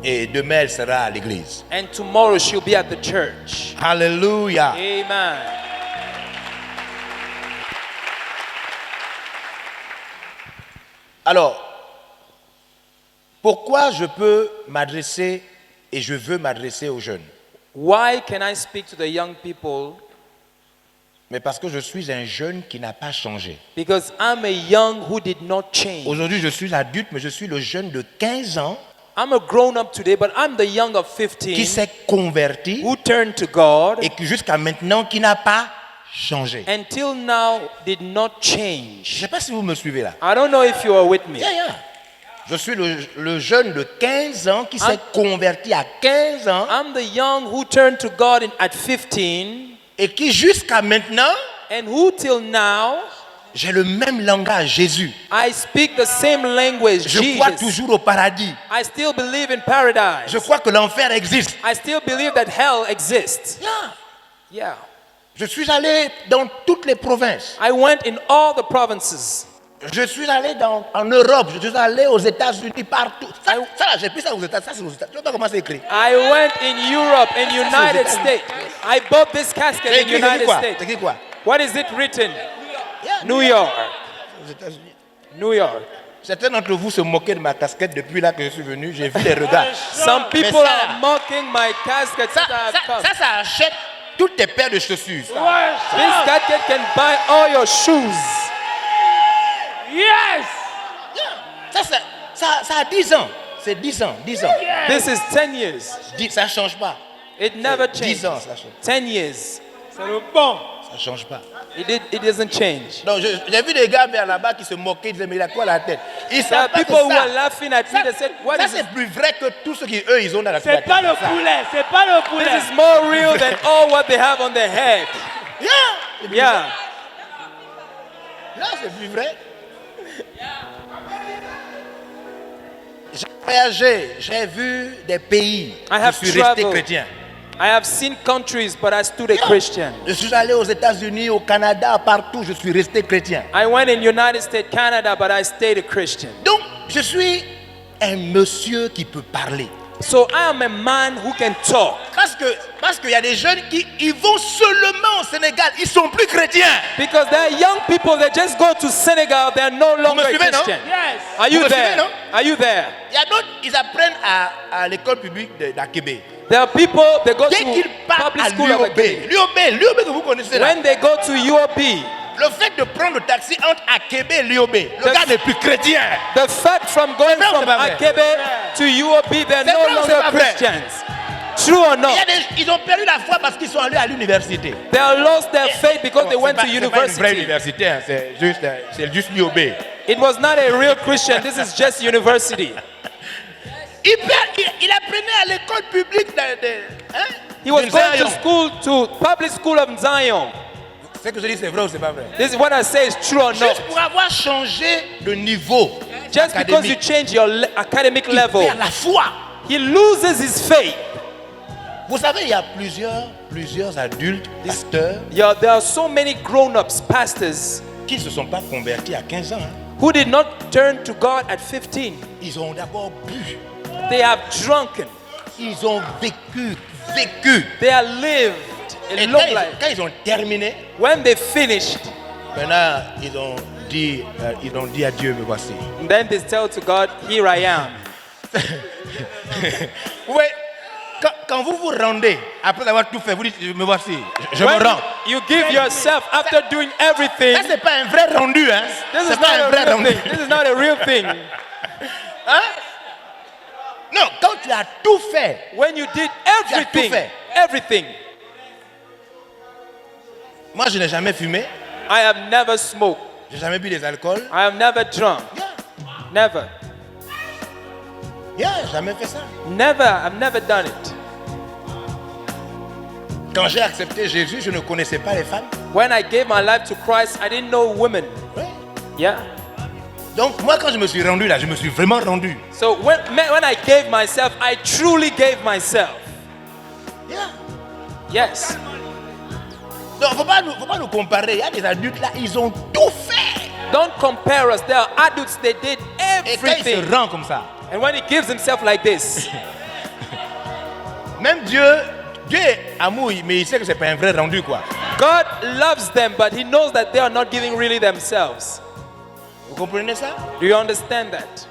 Speaker 1: Et demain, elle sera à l'église.
Speaker 2: And tomorrow she'll be at the church.
Speaker 1: Alléluia.
Speaker 2: Amen.
Speaker 1: Alors, pourquoi je peux m'adresser et je veux m'adresser aux jeunes?
Speaker 2: Why can I speak to the young people?
Speaker 1: Mais parce que je suis un jeune qui n'a pas changé.
Speaker 2: Because I'm a young who did not change.
Speaker 1: Aujourd'hui, je suis adulte, mais je suis le jeune de 15 ans
Speaker 2: I'm a grown up today, but I'm the young of
Speaker 1: qui
Speaker 2: 15
Speaker 1: s'est converti
Speaker 2: who turned to God
Speaker 1: et qui jusqu'à maintenant qui n'a pas changé.
Speaker 2: until now did not
Speaker 1: Je ne
Speaker 2: change.
Speaker 1: sais pas si vous me suivez là.
Speaker 2: I don't know if you are with me.
Speaker 1: Yeah, yeah. Je suis le jeune de 15 ans qui s'est converti à 15 ans
Speaker 2: I'm the young who turned to God at 15
Speaker 1: et qui jusqu'à maintenant,
Speaker 2: and who till now
Speaker 1: j'ai le même langage, Jésus.
Speaker 2: I speak the same language,
Speaker 1: Je crois
Speaker 2: Jesus.
Speaker 1: toujours au paradis.
Speaker 2: I still believe in paradise.
Speaker 1: Je crois que l'enfer existe.
Speaker 2: I still believe that hell exists.
Speaker 1: Yeah.
Speaker 2: Yeah.
Speaker 1: Je suis allé dans toutes les provinces.
Speaker 2: I went in all the provinces.
Speaker 1: Je suis allé en Europe. Je suis allé aux États-Unis, partout. Ça là, j'ai pris ça aux États-Unis. Ça, c'est aux États-Unis. Tu vois pas comment c'est écrit.
Speaker 2: I went in Europe and United States. I bought this casket
Speaker 1: C'est
Speaker 2: in
Speaker 1: écrit
Speaker 2: United
Speaker 1: quoi?
Speaker 2: States.
Speaker 1: C'est écrit quoi?
Speaker 2: What is it written?
Speaker 1: Yeah,
Speaker 2: New York.
Speaker 1: aux États-Unis.
Speaker 2: New York.
Speaker 1: Certains d'entre vous se moquaient de ma casquette depuis là que je suis venu. J'ai vu les regards.
Speaker 2: Some people
Speaker 1: ça,
Speaker 2: are mocking my casket since I have come.
Speaker 1: Ça achète toutes tes paires de chaussures.
Speaker 2: This casket can buy all your shoes.
Speaker 3: Yes!
Speaker 1: Ça a 10 ans. C'est 10 ans. 10 ans.
Speaker 2: This is 10 years.
Speaker 1: Ça ne change pas.
Speaker 2: It never
Speaker 1: 10
Speaker 2: changes.
Speaker 1: ans, ça change.
Speaker 2: 10 years.
Speaker 3: C'est le bon.
Speaker 1: Ça ne change pas.
Speaker 2: It doesn't change.
Speaker 1: Donc j'ai vu des gars vers là-bas qui se moquaient, ils disaient mais il a quoi à la tête? Ils
Speaker 2: There are
Speaker 1: savent pas que
Speaker 2: people who are
Speaker 1: ça,
Speaker 2: laughing at me. They said, what
Speaker 1: ça
Speaker 2: is this?
Speaker 1: c'est plus vrai que tout ce qu'eux ils ont dans la tête.
Speaker 3: C'est pas le poulet, c'est pas le poulet.
Speaker 2: This is more real than all what they have on their head.
Speaker 1: Yeah.
Speaker 2: Yeah.
Speaker 1: Là c'est plus vrai. J'ai voyagé, j'ai vu des pays.
Speaker 2: I have
Speaker 1: Je suis resté
Speaker 2: traveled.
Speaker 1: chrétien.
Speaker 2: I have seen countries, but I stood a Christian.
Speaker 1: Je suis allé aux États-Unis, au Canada, partout, je suis resté chrétien.
Speaker 2: I went in United States, Canada, but I stayed a Christian.
Speaker 1: Donc, je suis un monsieur qui peut parler.
Speaker 2: So I am a man who can talk.
Speaker 1: Parce qu'il y a des jeunes qui ils vont seulement au Sénégal, ils sont plus chrétiens.
Speaker 2: Because there are young people that just go to Senegal, they are no longer
Speaker 1: suivez, non?
Speaker 2: Christian.
Speaker 3: Yes.
Speaker 2: Are you
Speaker 1: Vous me
Speaker 2: there?
Speaker 1: suivez, non?
Speaker 2: Are you there?
Speaker 1: Il y a d'autres, ils apprennent à l'école publique d'Akébé.
Speaker 2: There are people that go
Speaker 1: Dès qu'ils
Speaker 2: to
Speaker 1: partent
Speaker 2: public
Speaker 1: à
Speaker 2: school of
Speaker 1: l'UOB,
Speaker 2: Akebe.
Speaker 1: l'UOB que vous connaissez là,
Speaker 2: When they go to UOB,
Speaker 1: le fait de prendre le taxi entre Akébé et l'UOB, le gars n'est plus chrétien.
Speaker 2: the fact from going
Speaker 1: vrai ou
Speaker 2: from
Speaker 1: c'est pas vrai?
Speaker 2: Akebe to UOB, they're
Speaker 1: C'est
Speaker 2: no
Speaker 1: vrai ou c'est
Speaker 2: longer
Speaker 1: pas vrai?
Speaker 2: Christians. True or not?
Speaker 1: Ils ont perdu la foi parce qu'ils sont allés à l'université.
Speaker 2: They have lost their faith because they
Speaker 1: Bon,
Speaker 2: went to
Speaker 1: c'est pas une vraie
Speaker 2: university.
Speaker 1: université, hein, c'est juste l'UOB.
Speaker 2: It was not a real Christian. This is just university.
Speaker 1: Il apprenait à l'école publique
Speaker 2: He was
Speaker 1: de
Speaker 2: going to
Speaker 1: Zion.
Speaker 2: school, to public school of Zion.
Speaker 1: Ce que je dis, c'est vrai ou c'est pas vrai?
Speaker 2: This is what I say is true or not.
Speaker 1: Juste pour avoir changé de niveau
Speaker 2: Just because you
Speaker 1: académique,
Speaker 2: change your academic
Speaker 1: il
Speaker 2: level,
Speaker 1: perd la foi.
Speaker 2: he loses his faith.
Speaker 1: Vous savez, il y a plusieurs adultes, pasteurs,
Speaker 2: Yeah, there are so many grown-ups, pastors,
Speaker 1: qui ne se sont pas convertis à 15 ans. Hein.
Speaker 2: who did not turn to God at 15.
Speaker 1: Ils ont d'abord bu.
Speaker 2: They have drunken.
Speaker 1: Ils ont vécu.
Speaker 2: They have lived a
Speaker 1: Et
Speaker 2: long life.
Speaker 1: quand ils ont terminé,
Speaker 2: When they finished,
Speaker 1: maintenant, ils ont dit à Dieu, me voici.
Speaker 2: then they tell to God, here I am.
Speaker 1: Oui, quand vous vous rendez, après avoir tout fait, vous dites, me voici, je me
Speaker 2: When
Speaker 1: rends.
Speaker 2: you give yourself after doing everything,
Speaker 1: Ça, c'est pas un vrai rendu, hein.
Speaker 2: this
Speaker 1: C'est
Speaker 2: is
Speaker 1: pas
Speaker 2: not
Speaker 1: un
Speaker 2: a
Speaker 1: vrai
Speaker 2: real
Speaker 1: rendu.
Speaker 2: thing. This is not a real thing.
Speaker 1: Hein? Non, quand tu as tout fait,
Speaker 2: When you did
Speaker 1: tout
Speaker 2: everything,
Speaker 1: fait.
Speaker 2: everything.
Speaker 1: moi je n'ai jamais fumé,
Speaker 2: I have never smoked.
Speaker 1: j'ai jamais bu des alcools.
Speaker 2: I have never drunk. Never.
Speaker 1: J'ai jamais fait ça.
Speaker 2: Never. I've never done it.
Speaker 1: Quand j'ai accepté Jésus, je ne connaissais pas les femmes.
Speaker 2: When I gave my life to Christ, I didn't know women.
Speaker 1: Oui.
Speaker 2: Yeah.
Speaker 1: Donc moi quand je me suis rendu là, je me suis vraiment rendu.
Speaker 2: So when I gave myself, I truly gave myself. Yes.
Speaker 1: Donc faut pas nous comparer. Il y a des adultes là, ils ont tout fait.
Speaker 2: Don't compare us. There are adults, they did
Speaker 1: Et quand il
Speaker 2: everything.
Speaker 1: se rend comme ça,
Speaker 2: And when he gives himself like this,
Speaker 1: même Dieu est amour, mais il sait que c'est pas un vrai rendu quoi.
Speaker 2: God loves them, but he knows that they are not giving really themselves.
Speaker 1: Vous comprenez ça?
Speaker 2: Do you understand that?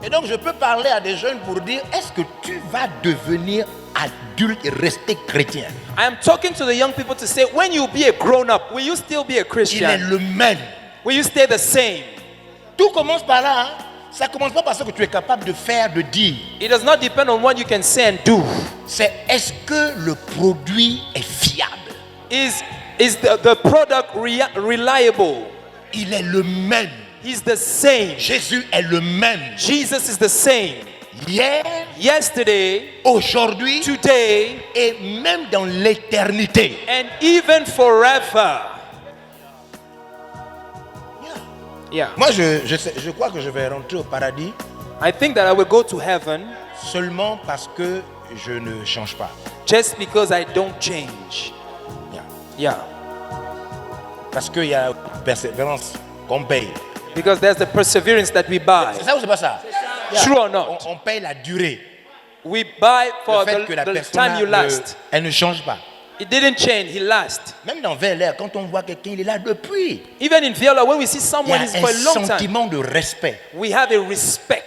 Speaker 1: Et donc je peux parler à des jeunes pour dire, est-ce que tu vas devenir adulte et rester chrétien?
Speaker 2: I am talking to the young people to say, when you be a grown-up, will you still be a
Speaker 1: Il est
Speaker 2: Christian?
Speaker 1: le même.
Speaker 2: Will you stay the same?
Speaker 1: Tout commence par là. Hein? Ça commence pas par ce que tu es capable de faire, de dire.
Speaker 2: It does not depend on what you can say and do.
Speaker 1: C'est est-ce que le produit est fiable?
Speaker 2: Is the product reliable?
Speaker 1: Il est le même.
Speaker 2: He's the same.
Speaker 1: Jésus est le même.
Speaker 2: Jesus is the same.
Speaker 1: Hier,
Speaker 2: Yesterday,
Speaker 1: aujourd'hui
Speaker 2: today,
Speaker 1: et même dans l'éternité.
Speaker 2: and even forever. Yeah.
Speaker 1: Moi, je crois que je vais rentrer au paradis
Speaker 2: I think that I will go to heaven
Speaker 1: seulement parce que je ne change pas.
Speaker 2: just because I don't change.
Speaker 1: Yeah.
Speaker 2: Yeah.
Speaker 1: Parce qu'il y a persévérance qu'on paye.
Speaker 2: Because there's the perseverance that we buy.
Speaker 1: C'est ça ou c'est pas ça?
Speaker 2: True or not?
Speaker 1: On paye la durée.
Speaker 2: We buy for
Speaker 1: Le fait que la
Speaker 2: the
Speaker 1: personne
Speaker 2: time you last.
Speaker 1: elle ne change pas.
Speaker 2: It didn't change, he last.
Speaker 1: Même dans Vers-L'air, quand on voit quelqu'un, il est là depuis.
Speaker 2: Even in Viola, when we see
Speaker 1: Il y
Speaker 2: someone
Speaker 1: a
Speaker 2: is for a
Speaker 1: un
Speaker 2: long time,
Speaker 1: sentiment de respect.
Speaker 2: we have a respect.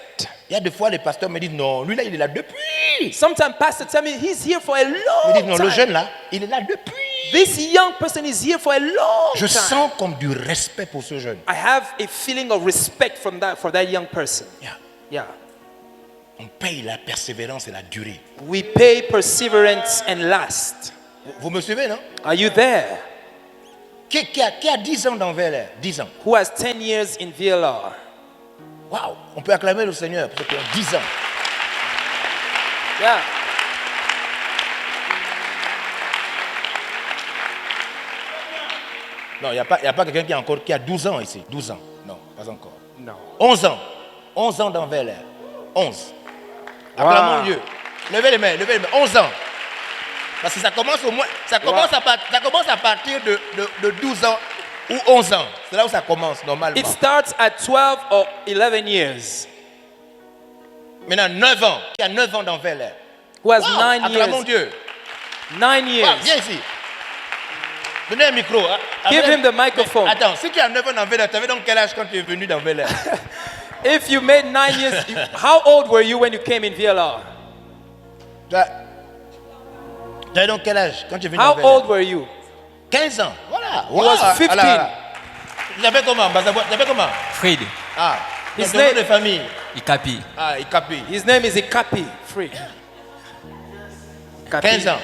Speaker 1: Il y a des fois, les pasteurs me disent, non, lui là, il est là depuis.
Speaker 2: Sometimes pastors tell me he's here for a
Speaker 1: Ils me disent, non,
Speaker 2: long
Speaker 1: le jeune
Speaker 2: time.
Speaker 1: là, il est là depuis.
Speaker 2: This young person is here for a long
Speaker 1: Je
Speaker 2: time.
Speaker 1: sens comme du respect pour ce jeune.
Speaker 2: I have a feeling of respect for that young person.
Speaker 1: Yeah.
Speaker 2: Yeah.
Speaker 1: On paye la persévérance et la durée.
Speaker 2: We pay perseverance and last.
Speaker 1: Vous me suivez, non?
Speaker 2: Are you there?
Speaker 1: Qui a 10 ans dans Vers-L'air? 10 ans.
Speaker 2: Who has 10 years in VLR?
Speaker 1: Waouh, on peut acclamer le Seigneur pour ceux qui ont 10 ans.
Speaker 2: Yeah.
Speaker 1: Non, il n'y a pas quelqu'un qui a 12 ans ici. 12 ans. Non, pas encore.
Speaker 2: No.
Speaker 1: 11 ans. 11 ans dans Vers-L'air. 11.
Speaker 2: Wow.
Speaker 1: Acclamons Dieu. Levez les mains, levez les mains. 11 ans. Parce que ça commence au moins, ça commence à partir de 12 ans ou 11 ans. C'est là où ça commence normalement.
Speaker 2: It starts at 12 or 11 years.
Speaker 1: Maintenant 9 ans. Qui a 9 ans dans Vers-L'air.
Speaker 2: Who has
Speaker 1: Wow,
Speaker 2: 9
Speaker 1: acclamons
Speaker 2: years?
Speaker 1: Dieu.
Speaker 2: 9
Speaker 1: Wow,
Speaker 2: years.
Speaker 1: viens ici. Donnez un micro. Hein.
Speaker 2: Give him the microphone.
Speaker 1: Mais attends, si tu as 9 ans dans Vers-L'air, tu avais donc quel âge quand tu es venu dans Vers-L'air?
Speaker 2: If you made 9 years, how old were you when you came in VLR?
Speaker 1: Tu avais donc quel âge quand tu es venu
Speaker 2: How
Speaker 1: dans Vers-L'air?
Speaker 2: old were you?
Speaker 1: 15 ans. Voilà.
Speaker 2: He was 15.
Speaker 1: Tu t'appelles comment? Tu t'appelles comment?
Speaker 4: Fred,
Speaker 1: Ah,
Speaker 2: His
Speaker 1: ton nom
Speaker 2: name-
Speaker 1: de famille.
Speaker 4: Ikapi.
Speaker 1: Ah, Ikapi.
Speaker 2: His name is Ikapi. Free. Ikapi.
Speaker 1: 15 ans.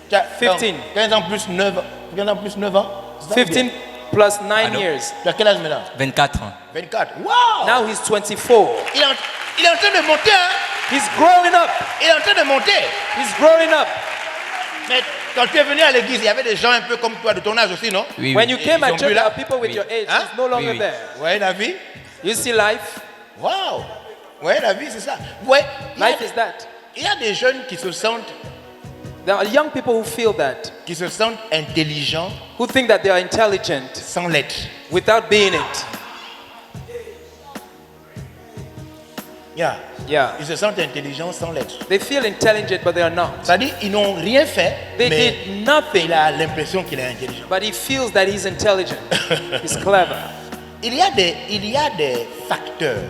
Speaker 1: Tu as-
Speaker 2: 15.
Speaker 1: 15 ans plus 9 ans. 15 ans plus 9 ans. C'est ça ou
Speaker 2: 15
Speaker 1: bien?
Speaker 2: plus 9
Speaker 4: Allô?
Speaker 2: years.
Speaker 1: Tu as quel âge maintenant?
Speaker 4: 24 ans.
Speaker 1: 24. Wow!
Speaker 2: Now he's 24.
Speaker 1: Il est en train de monter, hein?
Speaker 2: He's growing up.
Speaker 1: Il est en train de monter.
Speaker 2: He's growing up.
Speaker 1: Mais quand tu es venu à l'église, il y avait des gens un peu comme toi, de ton âge aussi, non?
Speaker 4: Oui,
Speaker 2: When
Speaker 4: oui.
Speaker 2: you came
Speaker 1: Ils
Speaker 2: at
Speaker 1: sont
Speaker 2: church,
Speaker 1: plus là?
Speaker 2: there are people with
Speaker 4: Oui.
Speaker 2: your age.
Speaker 1: Hein?
Speaker 2: He's no longer
Speaker 4: Oui, oui.
Speaker 2: there.
Speaker 1: Ouais, la vie.
Speaker 2: You see life?
Speaker 1: Wow! Ouais, la vie, c'est ça. Ouais,
Speaker 2: Life is that.
Speaker 1: il y a des jeunes qui se sentent
Speaker 2: There are young people who feel that,
Speaker 1: intelligents
Speaker 2: who think that they are intelligent
Speaker 1: sans l'être.
Speaker 2: without being it.
Speaker 1: Yeah.
Speaker 2: Yeah.
Speaker 1: Ils se sentent intelligents sans l'être.
Speaker 2: They feel intelligent, but they are not.
Speaker 1: C'est-à-dire, ils n'ont rien fait,
Speaker 2: They
Speaker 1: mais
Speaker 2: did nothing,
Speaker 1: il a l'impression qu'il est intelligent.
Speaker 2: but he feels that he's intelligent. He's clever.
Speaker 1: Il y a des facteurs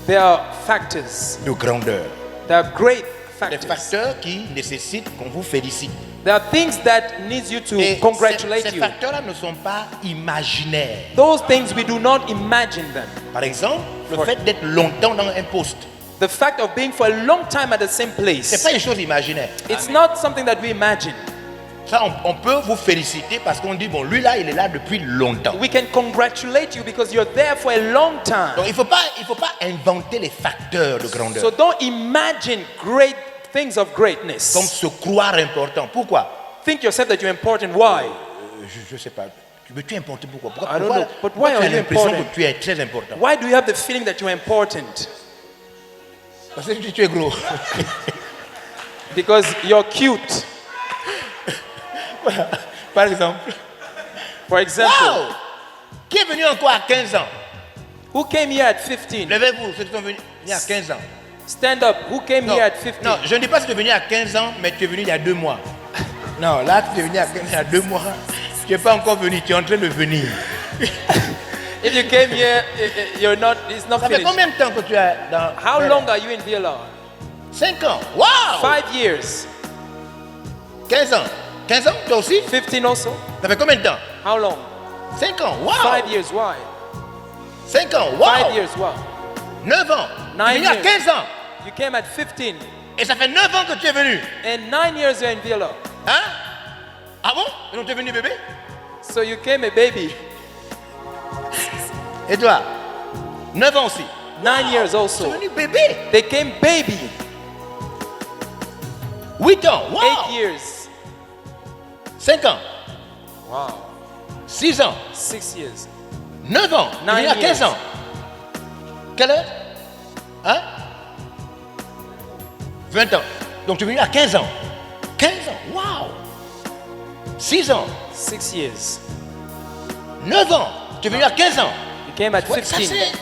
Speaker 2: There are factors.
Speaker 1: de grandeur.
Speaker 2: There are great
Speaker 1: Des
Speaker 2: factors.
Speaker 1: facteurs qui nécessitent qu'on vous félicite.
Speaker 2: There are things that needs you to
Speaker 1: Et
Speaker 2: congratulate
Speaker 1: ces
Speaker 2: you.
Speaker 1: facteurs-là ne sont pas imaginaires.
Speaker 2: Those things we do not imagine them.
Speaker 1: Par exemple, le
Speaker 2: For-
Speaker 1: fait d'être longtemps dans un poste.
Speaker 2: The fact of being for a long time at the same
Speaker 1: Ce n'est
Speaker 2: place.
Speaker 1: pas une chose imaginaire.
Speaker 2: It's not something that we imagine.
Speaker 1: Ça, on peut vous féliciter parce qu'on dit, bon, lui là, il est là depuis longtemps.
Speaker 2: We can congratulate you because you're there for a long time.
Speaker 1: Donc, il ne faut pas inventer les facteurs de grandeur.
Speaker 2: So don't imagine great things of
Speaker 1: Comme
Speaker 2: greatness.
Speaker 1: se croire important. Pourquoi?
Speaker 2: Think yourself that you're important. Why?
Speaker 1: Je ne sais pas. Tu es important pourquoi?
Speaker 2: I don't know. But
Speaker 1: pourquoi
Speaker 2: why
Speaker 1: tu
Speaker 2: are
Speaker 1: as
Speaker 2: you
Speaker 1: l'impression
Speaker 2: important?
Speaker 1: que tu es très important?
Speaker 2: Why do you have the feeling that you're important?
Speaker 1: Parce que tu es gros.
Speaker 2: Because you're cute.
Speaker 1: Par exemple.
Speaker 2: For example,
Speaker 1: Wow! Qui est venu encore à 15 ans?
Speaker 2: who came here at 15?
Speaker 1: Levez-vous, ceux qui sont venus à 15 ans.
Speaker 2: Stand up. Who came
Speaker 1: Non,
Speaker 2: here at 15?
Speaker 1: non, je ne dis pas que tu es venu à 15 ans, mais tu es venu il y a 2 mois. Non, là, tu es venu il y a 2 mois. Tu n'es pas encore venu, tu es en train de venir.
Speaker 2: If you came here, you're not. It's not
Speaker 1: Ça fait
Speaker 2: finished.
Speaker 1: combien de temps que tu es dans...
Speaker 2: How long are you in VLR?
Speaker 1: 5 ans. Wow!
Speaker 2: 5 years.
Speaker 1: 15 ans. 15 ans, toi aussi?
Speaker 2: 15 also?
Speaker 1: Ça fait combien de temps?
Speaker 2: How long?
Speaker 1: 5 ans. Wow!
Speaker 2: 5 years. Why?
Speaker 1: 5 ans. Wow!
Speaker 2: 5 years. Why?
Speaker 1: 9 ans. Tu es
Speaker 2: 9
Speaker 1: venu à
Speaker 2: years.
Speaker 1: 15 ans.
Speaker 2: You came at 15.
Speaker 1: Et ça fait 9 ans que tu es venu.
Speaker 2: And 9 years you're in VLR.
Speaker 1: Hein? Ah bon? Et donc tu es venu bébé?
Speaker 2: So you came a baby.
Speaker 1: Et toi? 9 ans aussi.
Speaker 2: 9 years
Speaker 1: Ils sont
Speaker 2: also.
Speaker 1: venus bébés.
Speaker 2: They came baby.
Speaker 1: 8 ans.
Speaker 2: 8
Speaker 1: Wow.
Speaker 2: years.
Speaker 1: 5 ans.
Speaker 2: Wow.
Speaker 1: 6 ans.
Speaker 2: 6 years.
Speaker 1: 9 ans. Tu es
Speaker 2: 9
Speaker 1: venu à 15
Speaker 2: years.
Speaker 1: ans. Quelle heure? Hein? 20 ans. Donc tu es venu à 15 ans. 15 ans. Wow. 6 ans.
Speaker 2: 6 years.
Speaker 1: 9 ans. Tu es venu à 15 ans.
Speaker 2: You came at
Speaker 1: Ouais, ça
Speaker 2: 15.
Speaker 1: c'est...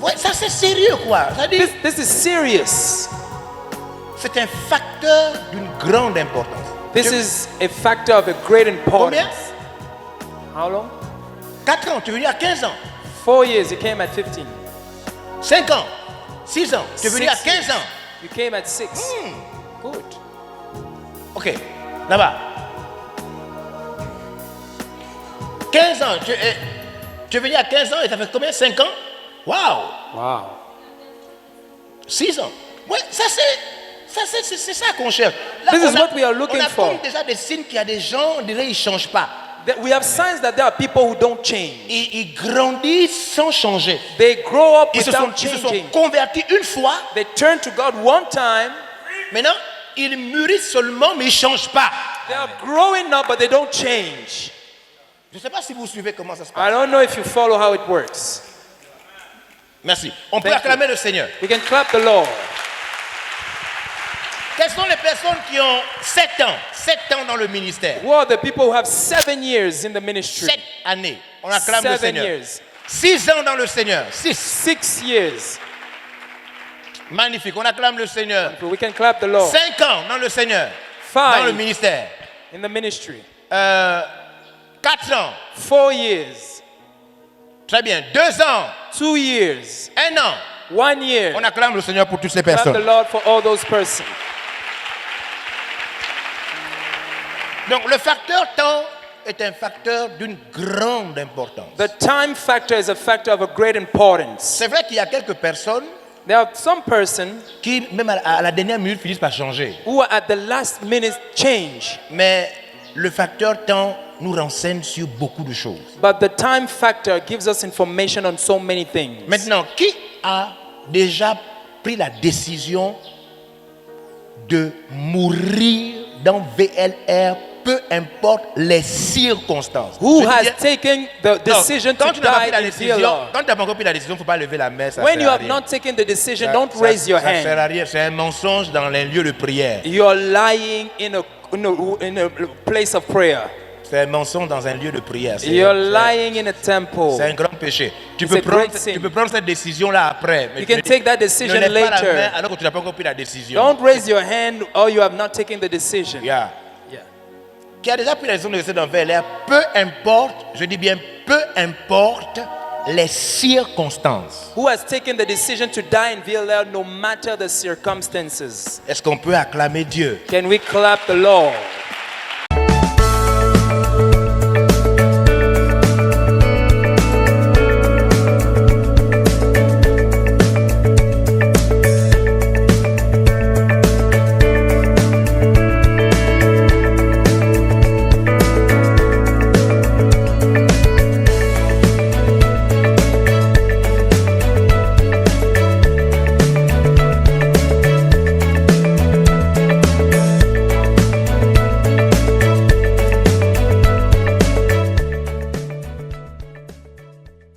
Speaker 1: Ouais, ça c'est sérieux quoi. Ça dit,
Speaker 2: This is serious.
Speaker 1: c'est un facteur d'une grande importance.
Speaker 2: This is a factor of a great
Speaker 1: Combien?
Speaker 2: importance. How long?
Speaker 1: 4 ans. Tu es venu à 15 ans.
Speaker 2: 4 years. You came at 15.
Speaker 1: 5 ans. 6 ans. Tu es venu à
Speaker 2: 6
Speaker 1: 15
Speaker 2: years.
Speaker 1: ans.
Speaker 2: You came at 6. Good.
Speaker 1: Ok. Là-bas. 15 ans. Tu es venu à 15 ans et ça fait combien? 5 ans? Waouh.
Speaker 2: Wow.
Speaker 1: 6 ans. Ouais, c'est ça qu'on cherche. Là,
Speaker 2: This
Speaker 1: on
Speaker 2: is
Speaker 1: a-
Speaker 2: what we are looking
Speaker 1: on a
Speaker 2: for.
Speaker 1: comme déjà des signes qu'il y a des gens, on dirait, ils ne changent pas.
Speaker 2: We have signs that there are people who don't change.
Speaker 1: Ils grandissent sans changer.
Speaker 2: They grow up
Speaker 1: Ils se
Speaker 2: without
Speaker 1: sont
Speaker 2: changing.
Speaker 1: convertis une fois.
Speaker 2: They turn to God one time.
Speaker 1: Maintenant, ils mûrissent seulement, mais ils ne changent pas.
Speaker 2: They are growing up, but they don't change.
Speaker 1: Je ne sais pas si vous suivez comment ça se
Speaker 2: I
Speaker 1: passe.
Speaker 2: don't know if you follow how it works.
Speaker 1: Merci. On peut
Speaker 2: Thank
Speaker 1: acclamer
Speaker 2: you.
Speaker 1: le Seigneur.
Speaker 2: We can clap the Lord.
Speaker 1: Quelles sont les personnes qui ont 7 ans? 7 ans dans le ministère.
Speaker 2: Who are the people who have 7 years in the ministry?
Speaker 1: 7 années. On acclame le
Speaker 2: 7
Speaker 1: Seigneur.
Speaker 2: years.
Speaker 1: 6 ans dans le Seigneur. 6.
Speaker 2: 6 years.
Speaker 1: Magnifique. On acclame le Seigneur.
Speaker 2: We can clap the Lord.
Speaker 1: 5 ans dans le Seigneur. Dans le
Speaker 2: 5
Speaker 1: ministère.
Speaker 2: in the ministry.
Speaker 1: 4 ans.
Speaker 2: 4 years.
Speaker 1: Très bien. 2 ans.
Speaker 2: 2 years.
Speaker 1: 1 an.
Speaker 2: 1 year.
Speaker 1: On acclame le Seigneur pour toutes ces
Speaker 2: Clap the
Speaker 1: personnes.
Speaker 2: Lord for all those persons.
Speaker 1: Donc le facteur temps est un facteur d'une grande importance.
Speaker 2: The time factor is a factor of a great importance.
Speaker 1: C'est vrai qu'il y a quelques personnes
Speaker 2: There are some persons
Speaker 1: qui, même à la dernière minute, finissent par changer.
Speaker 2: who at the last minute change.
Speaker 1: Mais le facteur temps nous renseigne sur beaucoup de choses.
Speaker 2: But the time factor gives us information on so many things.
Speaker 1: Maintenant, qui a déjà pris la décision de mourir dans VLR, peu importe les circonstances?
Speaker 2: Who
Speaker 1: Je dis
Speaker 2: has
Speaker 1: bien-
Speaker 2: taken the decision
Speaker 1: Non, quand
Speaker 2: to
Speaker 1: tu n'as pas pris
Speaker 2: die
Speaker 1: la
Speaker 2: in
Speaker 1: décision,
Speaker 2: VLR?
Speaker 1: quand tu n'as pas encore pris la décision, il ne faut pas lever la main. Ça
Speaker 2: When
Speaker 1: sert
Speaker 2: you
Speaker 1: à
Speaker 2: have
Speaker 1: rien.
Speaker 2: not taken the decision,
Speaker 1: Ça-
Speaker 2: don't
Speaker 1: ça-
Speaker 2: raise your
Speaker 1: ça sert
Speaker 2: hand.
Speaker 1: à rien. C'est un mensonge dans les lieux de prière.
Speaker 2: You're lying in a place of prayer.
Speaker 1: C'est un mensonge dans un lieu de prière.
Speaker 2: You're lying in a temple.
Speaker 1: C'est un grand péché. Tu
Speaker 2: It's
Speaker 1: peux,
Speaker 2: a great
Speaker 1: prendre,
Speaker 2: sin.
Speaker 1: tu peux prendre cette décision-là après. Mais
Speaker 2: You
Speaker 1: tu
Speaker 2: can
Speaker 1: ne dis-
Speaker 2: take that
Speaker 1: ne
Speaker 2: decision
Speaker 1: lève pas la main
Speaker 2: later.
Speaker 1: alors que tu n'as pas encore pris la décision.
Speaker 2: Don't raise your hand or you have not taken the decision.
Speaker 1: Yeah.
Speaker 2: Yeah.
Speaker 1: Qui a déjà pris la décision de rester dans VLR, peu importe, je dis bien peu importe les circonstances.
Speaker 2: Who has taken the decision to die in VLR no matter the circumstances?
Speaker 1: Est-ce qu'on peut acclamer Dieu?
Speaker 2: Can we clap the Lord?